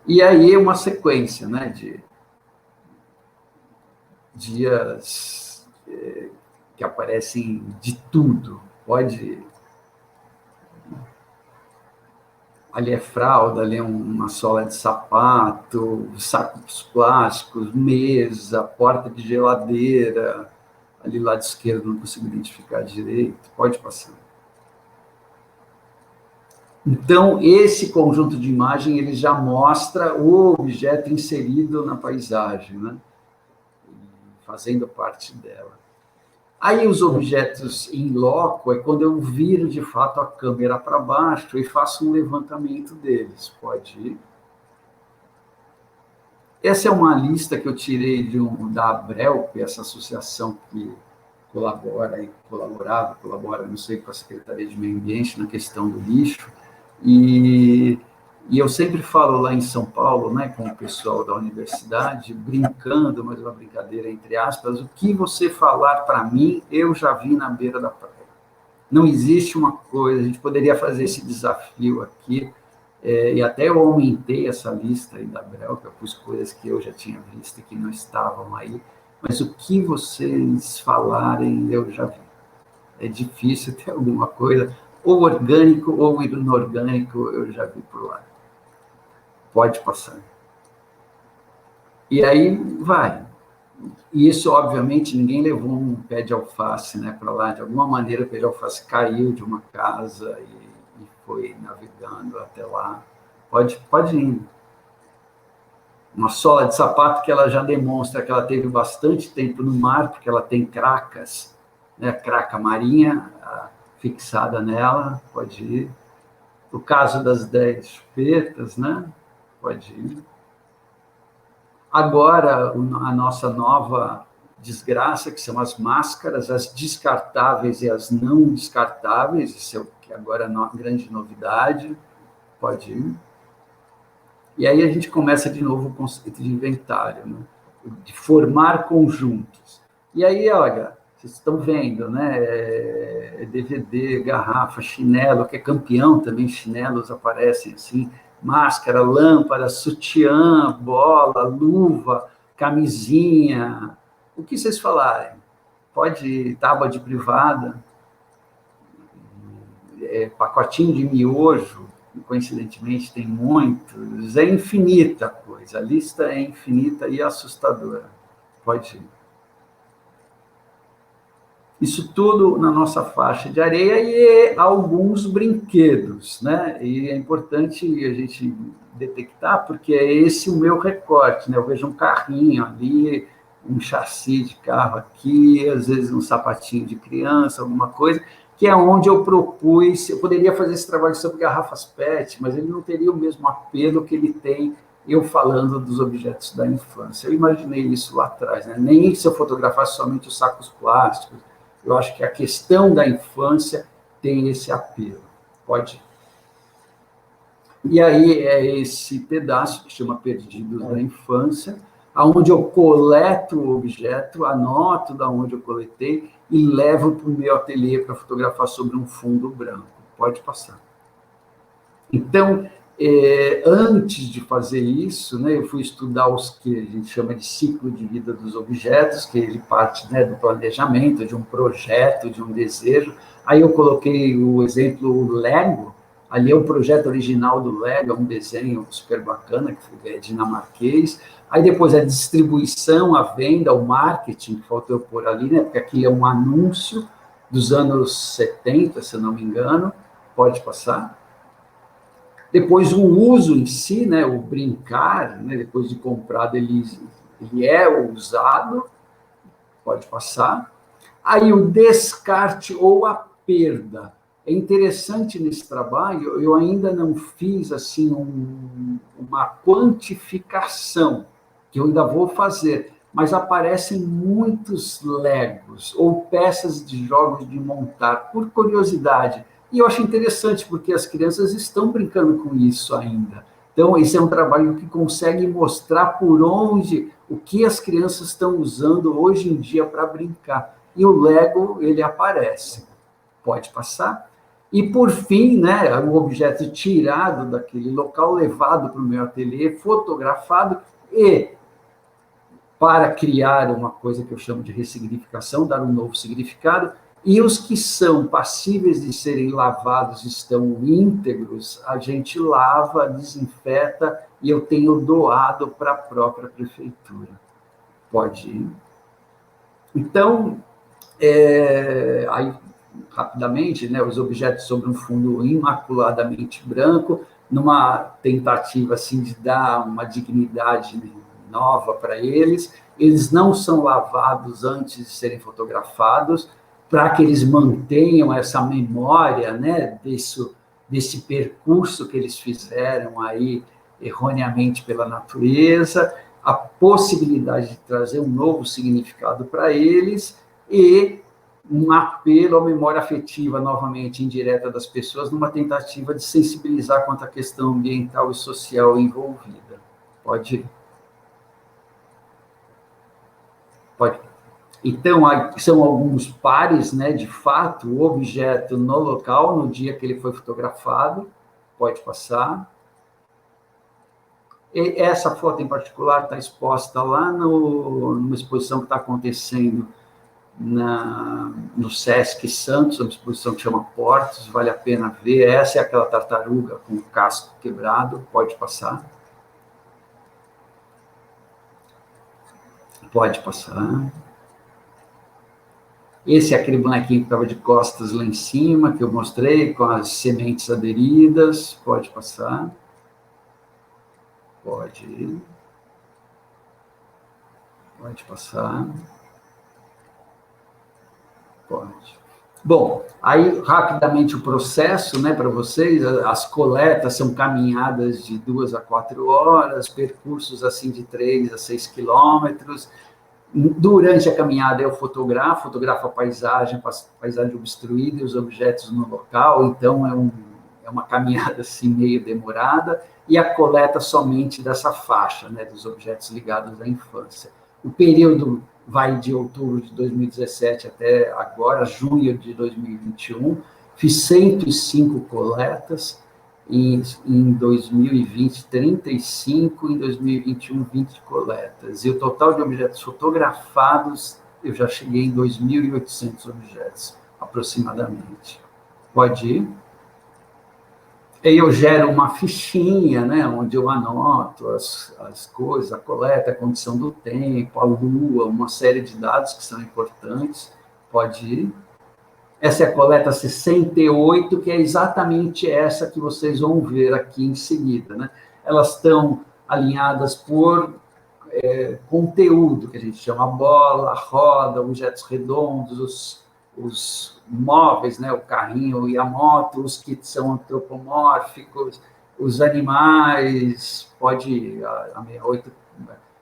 E aí uma sequência, né, de dias que aparecem de tudo. Pode... Ali é fralda, ali é uma sola de sapato, sacos plásticos, mesa, porta de geladeira. Ali lado esquerdo não consigo identificar direito. Pode passar. Então, esse conjunto de imagem ele já mostra o objeto inserido na paisagem, né? Fazendo parte dela. Aí os objetos em loco é quando eu viro de fato a câmera para baixo e faço um levantamento deles. Pode ir. Essa é uma lista que eu tirei da Abrelp, essa associação que colabora, não sei, com a Secretaria de Meio Ambiente na questão do lixo. E eu sempre falo lá em São Paulo, né, com o pessoal da universidade, brincando, mas uma brincadeira entre aspas, o que você falar para mim, eu já vi na beira da praia. Não existe uma coisa, a gente poderia fazer esse desafio aqui, e até eu aumentei essa lista aí da Abrel, que eu pus coisas que eu já tinha visto e que não estavam aí, mas o que vocês falarem, eu já vi. É difícil ter alguma coisa, ou orgânico ou inorgânico, eu já vi por lá. Pode passar. E aí vai. E isso, obviamente, ninguém levou um pé de alface, né, para lá. De alguma maneira, o pé de alface caiu de uma casa e foi navegando até lá. Pode ir. Uma sola de sapato que ela já demonstra que ela teve bastante tempo no mar, porque ela tem cracas, né, craca marinha fixada nela. Pode ir. O caso das 10 chupetas, né? Pode ir. Agora, a nossa nova desgraça, que são as máscaras, as descartáveis e as não descartáveis, isso é o que agora é a grande novidade. Pode ir. E aí a gente começa de novo o conceito de inventário, né? De formar conjuntos. E aí, olha, vocês estão vendo, né? DVD, garrafa, chinelo, que é campeão também, chinelos aparecem assim, máscara, lâmpada, sutiã, bola, luva, camisinha, o que vocês falarem. Pode ir, tábua de privada, pacotinho de miojo, coincidentemente tem muitos, é infinita a coisa, a lista é infinita e assustadora. Pode ir. Isso tudo na nossa faixa de areia e alguns brinquedos, né? E é importante a gente detectar, porque é esse o meu recorte, né? Eu vejo um carrinho ali, um chassi de carro aqui, às vezes um sapatinho de criança, alguma coisa, que é onde eu propus, eu poderia fazer esse trabalho sobre garrafas PET, mas ele não teria o mesmo apelo que ele tem eu falando dos objetos da infância. Eu imaginei isso lá atrás, né? Nem se eu fotografasse somente os sacos plásticos. Eu acho que a questão da infância tem esse apelo. Pode ir. E aí é esse pedaço que chama Perdidos da Infância, onde eu coleto o objeto, anoto de onde eu coletei e levo para o meu ateliê para fotografar sobre um fundo branco. Pode passar. Então, antes de fazer isso, né, eu fui estudar os que a gente chama de ciclo de vida dos objetos, que ele parte, né, do planejamento, de um projeto, de um desejo. Aí eu coloquei o exemplo Lego, ali é o projeto original do Lego, é um desenho super bacana, que é dinamarquês. Aí depois a distribuição, a venda, o marketing, que faltou eu pôr ali, né, porque aqui é um anúncio dos anos 70, se eu não me engano. Pode passar. Depois, o uso em si, né, o brincar, né, depois de comprado, ele é usado, pode passar. Aí, o descarte ou a perda. É interessante nesse trabalho, eu ainda não fiz assim uma quantificação, que eu ainda vou fazer, mas aparecem muitos Legos ou peças de jogos de montar, por curiosidade. E eu acho interessante, porque as crianças estão brincando com isso ainda. Então, esse é um trabalho que consegue mostrar por onde o que as crianças estão usando hoje em dia para brincar. E o Lego, ele aparece. Pode passar. E, por fim, né, o objeto tirado daquele local, levado para o meu ateliê, fotografado e, para criar uma coisa que eu chamo de ressignificação, dar um novo significado, e os que são passíveis de serem lavados, estão íntegros, a gente lava, desinfeta, e eu tenho doado para a própria prefeitura. Pode ir. Então, aí, rapidamente, né, os objetos sobre um fundo imaculadamente branco, numa tentativa assim, de dar uma dignidade nova para eles. Eles não são lavados antes de serem fotografados, para que eles mantenham essa memória, né, desse percurso que eles fizeram aí erroneamente pela natureza, a possibilidade de trazer um novo significado para eles e um apelo à memória afetiva, novamente, indireta das pessoas, numa tentativa de sensibilizar quanto à questão ambiental e social envolvida. Pode ir. Pode. Então, são alguns pares, né, de fato, o objeto no local, no dia que ele foi fotografado. Pode passar. E essa foto em particular está exposta lá numa exposição que está acontecendo no Sesc Santos, uma exposição que chama Portos, vale a pena ver. Essa é aquela tartaruga com o casco quebrado. Pode passar. Pode passar. Esse é aquele bonequinho que estava de costas lá em cima, que eu mostrei, com as sementes aderidas. Pode passar. Pode ir. Pode passar. Pode. Bom, aí, rapidamente, o processo, né, para vocês, as coletas são caminhadas de 2 a 4 horas, percursos, assim, de 3 a 6 quilômetros. Durante a caminhada, eu fotografo a paisagem obstruída e os objetos no local, então é uma caminhada, assim, meio demorada, e a coleta somente dessa faixa, né, dos objetos ligados à infância. O período vai de outubro de 2017 até agora, junho de 2021. Fiz 105 coletas, em 2020, 35, em 2021, 20 coletas. E o total de objetos fotografados, eu já cheguei em 2.800 objetos, aproximadamente. Pode ir. Aí eu gero uma fichinha, né, onde eu anoto as coisas, a coleta, a condição do tempo, a lua, uma série de dados que são importantes. Pode ir. Essa é a coleta 68, que é exatamente essa que vocês vão ver aqui em seguida, né? Elas estão alinhadas por conteúdo, que a gente chama bola, roda, objetos redondos, os móveis, né, o carrinho e a moto, os que são antropomórficos, os animais, pode a 68,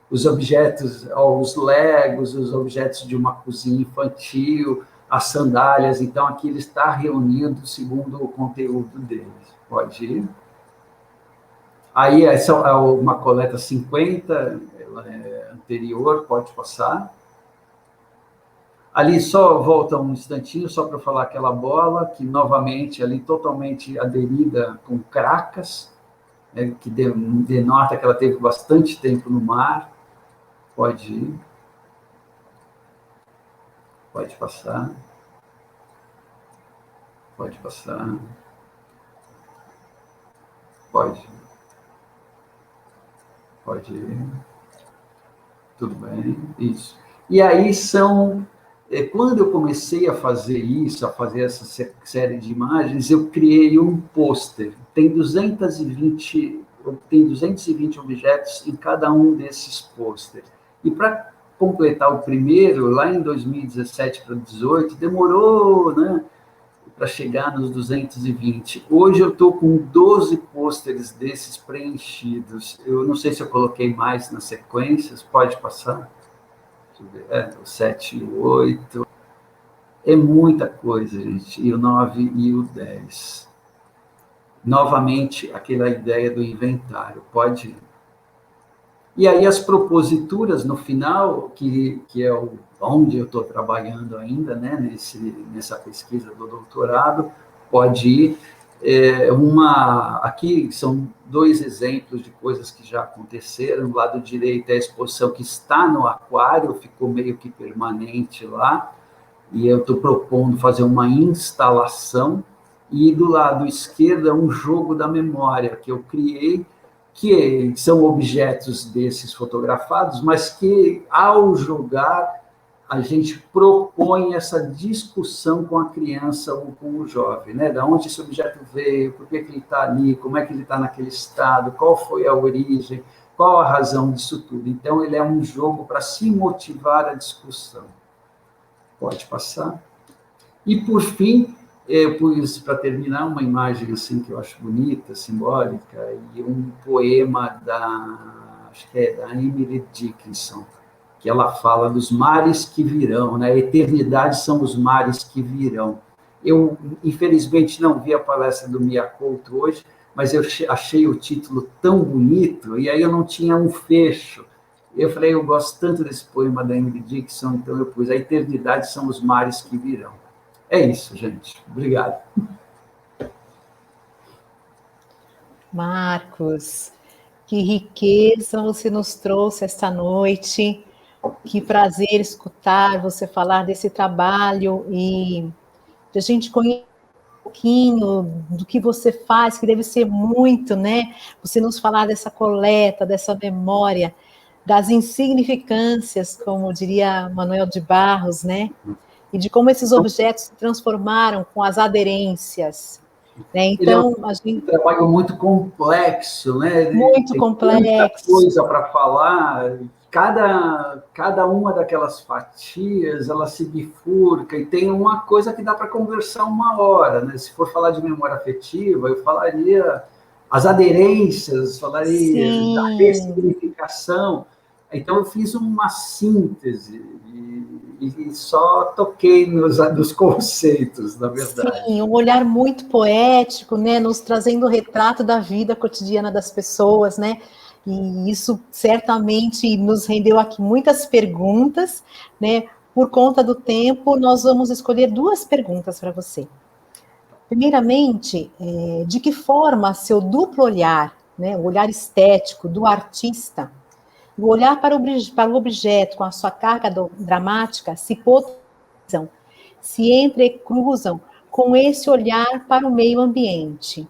os objetos, os legos, os objetos de uma cozinha infantil, as sandálias. Então, aqui ele está reunido segundo o conteúdo deles. Pode ir. Aí, essa é uma coleta 50, ela é anterior, pode passar. Ali, só volta um instantinho, só para falar aquela bola, que novamente, ali totalmente aderida com cracas, né, que denota que ela teve bastante tempo no mar. Pode ir. Pode passar. Pode passar. Pode. Pode ir. Tudo bem. Isso. E aí são... Quando eu comecei a fazer isso, a fazer essa série de imagens, eu criei um pôster. Tem 220 objetos em cada um desses pôsteres. E para completar o primeiro, lá em 2017 para 2018, demorou, né, para chegar nos 220. Hoje eu estou com 12 pôsteres desses preenchidos. Eu não sei se eu coloquei mais nas sequências, pode passar? O 7 e o 8. É muita coisa, gente. E o 9 e o 10. Novamente, aquela ideia do inventário. Pode ir. E aí as proposituras no final, que é onde eu estou trabalhando ainda, né, nessa pesquisa do doutorado, pode ir. Aqui são 2 exemplos de coisas que já aconteceram. Do lado direito é a exposição que está no aquário, ficou meio que permanente lá, e eu estou propondo fazer uma instalação. E do lado esquerdo é um jogo da memória que eu criei, que são objetos desses fotografados, mas que, ao jogar, a gente propõe essa discussão com a criança ou com o jovem, né? Da onde esse objeto veio, por que ele está ali, como é que ele está naquele estado, qual foi a origem, qual a razão disso tudo. Então, ele é um jogo para se motivar a discussão. Pode passar. E, por fim, eu pus, para terminar, uma imagem assim, que eu acho bonita, simbólica, e um poema acho que é da Emily Dickinson, que ela fala dos mares que virão, né? A eternidade são os mares que virão. Eu, infelizmente, não vi a palestra do Mia Couto hoje, mas eu achei o título tão bonito, e aí eu não tinha um fecho. Eu falei, eu gosto tanto desse poema da Emily Dickinson, então eu pus, a eternidade são os mares que virão. É isso, gente. Obrigado. Marcos, que riqueza você nos trouxe esta noite. Que prazer escutar você falar desse trabalho e de a gente conhecer um pouquinho do que você faz, que deve ser muito, né? Você nos falar dessa coleta, dessa memória, das insignificâncias, como diria Manuel de Barros, né? E de como esses objetos se transformaram com as aderências. Né? Então, a gente... um trabalho muito complexo, né? Muito complexo. Muita coisa para falar. Cada uma daquelas fatias, ela se bifurca, e tem uma coisa que dá para conversar 1 hora, né? Se for falar de memória afetiva, eu falaria as aderências, falaria Sim. da ressignificação. Então, eu fiz uma síntese e só toquei nos conceitos, na verdade. Sim, um olhar muito poético, né? Nos trazendo o retrato da vida cotidiana das pessoas, né? E isso certamente nos rendeu aqui muitas perguntas, né? Por conta do tempo, nós vamos escolher 2 perguntas para você. Primeiramente, de que forma seu duplo olhar, né, o olhar estético do artista, o olhar para o objeto com a sua carga dramática se potencializam, se entrecruzam com esse olhar para o meio ambiente?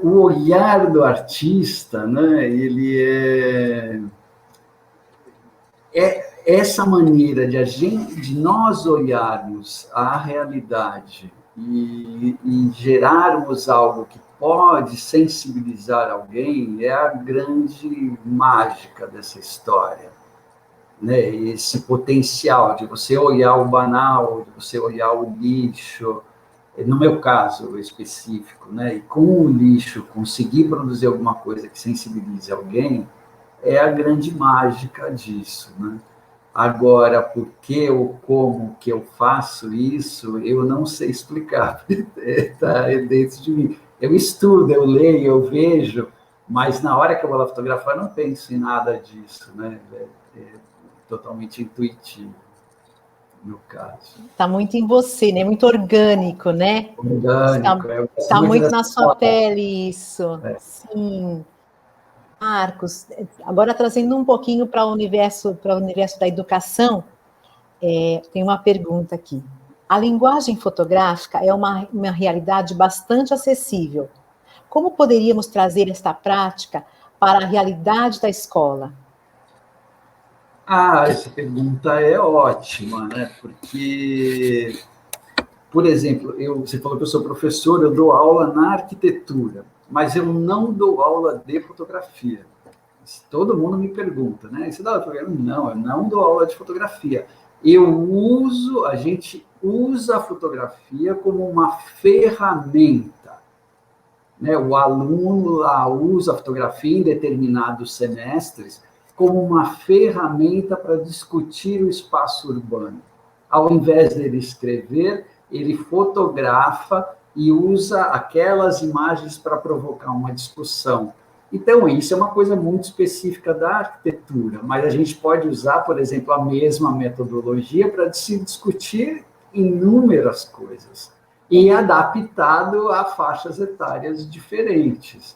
O olhar do artista, né, ele é essa maneira de nós olharmos a realidade e gerarmos algo que pode sensibilizar alguém, é a grande mágica dessa história, né? Esse potencial de você olhar o banal, de você olhar o lixo, no meu caso específico, né? E com o lixo conseguir produzir alguma coisa que sensibilize alguém, é a grande mágica disso, né? Agora, por que ou como que eu faço isso, eu não sei explicar, está dentro de mim. Eu estudo, eu leio, eu vejo, mas na hora que eu vou lá fotografar, eu não penso em nada disso, né? É totalmente intuitivo, no caso. Está muito em você, né? Muito orgânico, né? Orgânico. Está muito na sua pele isso. Sim. Marcos, agora trazendo um pouquinho para o universo da educação, tem uma pergunta aqui. A linguagem fotográfica é uma realidade bastante acessível. Como poderíamos trazer esta prática para a realidade da escola? Essa pergunta é ótima, né? Porque, por exemplo, você falou que eu sou professor, eu dou aula na arquitetura, mas eu não dou aula de fotografia. Todo mundo me pergunta, né? Você dá aula de fotografia? Não, eu não dou aula de fotografia. A gente usa a fotografia como uma ferramenta, né? O aluno lá usa a fotografia em determinados semestres como uma ferramenta para discutir o espaço urbano. Ao invés dele escrever, ele fotografa e usa aquelas imagens para provocar uma discussão. Então, isso é uma coisa muito específica da arquitetura, mas a gente pode usar, por exemplo, a mesma metodologia para se discutir inúmeras coisas, e adaptado a faixas etárias diferentes.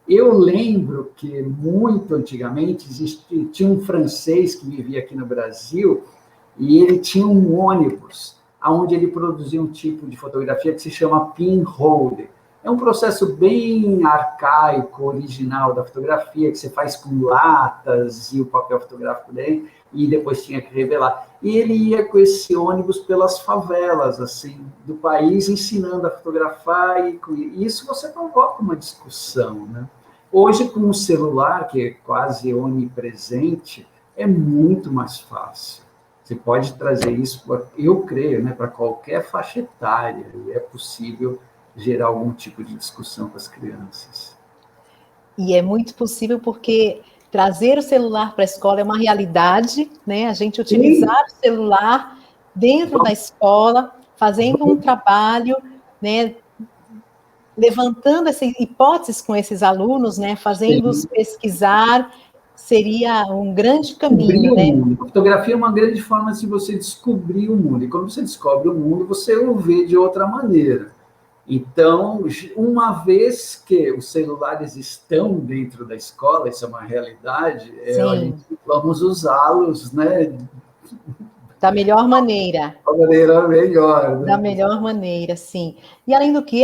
Eu lembro que, muito antigamente, tinha um francês que vivia aqui no Brasil, e ele tinha um ônibus, onde ele produzia um tipo de fotografia que se chama pinhole. É um processo bem arcaico, original da fotografia, que você faz com latas e o papel fotográfico dele, e depois tinha que revelar. E ele ia com esse ônibus pelas favelas, assim, do país, ensinando a fotografar, e isso você provoca uma discussão, né? Hoje, com o celular, que é quase onipresente, é muito mais fácil. Você pode trazer isso, eu creio, né, para qualquer faixa etária, e é possível gerar algum tipo de discussão com as crianças. E é muito possível porque trazer o celular para a escola é uma realidade, né? A gente utilizar o celular dentro da escola, fazendo um trabalho, né, levantando essas hipóteses com esses alunos, né, fazendo-os pesquisar, seria um grande caminho, né? A fotografia é uma grande forma de você descobrir o mundo, e quando você descobre o mundo, você o vê de outra maneira. Então, uma vez que os celulares estão dentro da escola, isso é uma realidade, vamos usá-los, né? Da melhor maneira. Da maneira melhor. Né? Da melhor maneira, sim. E além do que,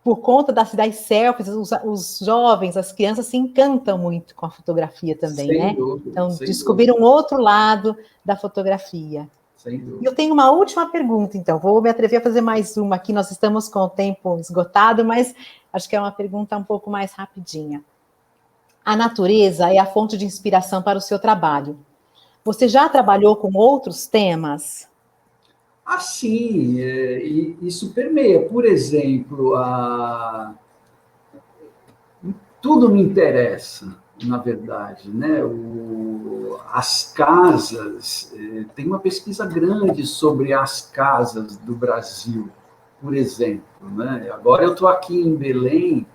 por conta das selfies, os jovens, as crianças se encantam muito com a fotografia também, né? Dúvida, então, descobriram um outro lado da fotografia. Sem dúvida. E eu tenho uma última pergunta, então. Vou me atrever a fazer mais uma aqui. Nós estamos com o tempo esgotado, mas acho que é uma pergunta um pouco mais rapidinha. A natureza é a fonte de inspiração para o seu trabalho. Você já trabalhou com outros temas? Sim, isso permeia. Por exemplo, tudo me interessa, na verdade, né? As casas, tem uma pesquisa grande sobre as casas do Brasil, por exemplo, né? Agora eu estou aqui em Belém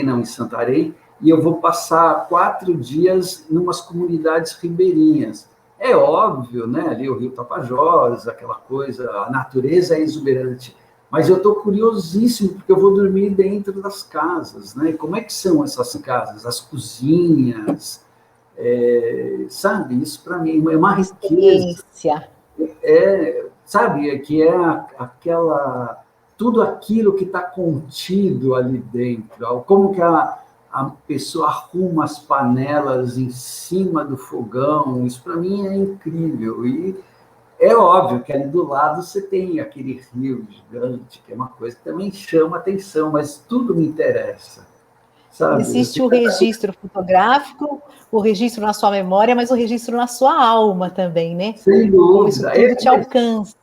não, em Santarém, e eu vou passar 4 dias em umas comunidades ribeirinhas. É óbvio, né? Ali o Rio Tapajós, aquela coisa, a natureza é exuberante. Mas eu estou curiosíssimo, porque eu vou dormir dentro das casas, né? Como é que são essas casas? As cozinhas, sabe? Isso, para mim, é uma riqueza. Sabe? Que é tudo aquilo que está contido ali dentro. Como que a pessoa arruma as panelas em cima do fogão, isso para mim é incrível. E é óbvio que ali do lado você tem aquele rio gigante, que é uma coisa que também chama atenção, mas tudo me interessa. Sabe? Existe o registro fotográfico, o registro na sua memória, mas o registro na sua alma também, né? Sem dúvida. Isso tudo te alcança.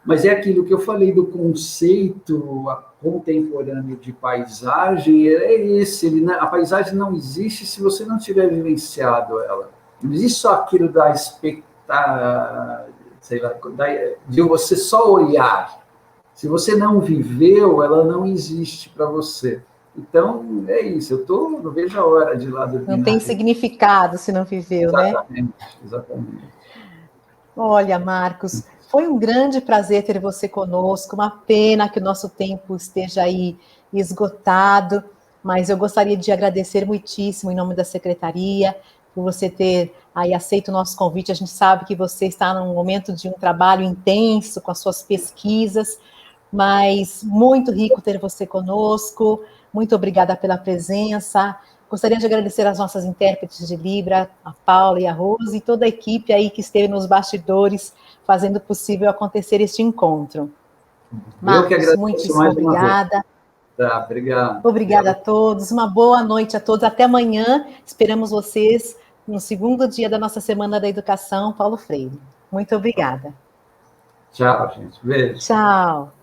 Mas é aquilo que eu falei do conceito contemporâneo de paisagem, é esse. A paisagem não existe se você não tiver vivenciado ela. Não existe só aquilo da de você só olhar. Se você não viveu, ela não existe para você. Então, é isso. Não vejo a hora de ir lá dormir. Não tem significado se não viveu, exatamente, né? Exatamente. Olha, Marcos, foi um grande prazer ter você conosco. Uma pena que o nosso tempo esteja aí esgotado, mas eu gostaria de agradecer muitíssimo em nome da Secretaria por você ter aí aceito o nosso convite. A gente sabe que você está num momento de um trabalho intenso com as suas pesquisas, mas muito rico ter você conosco. Muito obrigada pela presença. Gostaria de agradecer às nossas intérpretes de Libra, a Paula e a Rose, e toda a equipe aí que esteve nos bastidores, fazendo possível acontecer este encontro. Marcos, muitíssimo obrigada. Tá, obrigado. Obrigada a todos. Uma boa noite a todos. Até amanhã. Esperamos vocês no segundo dia da nossa Semana da Educação, Paulo Freire. Muito obrigada. Tchau, gente. Beijo. Tchau.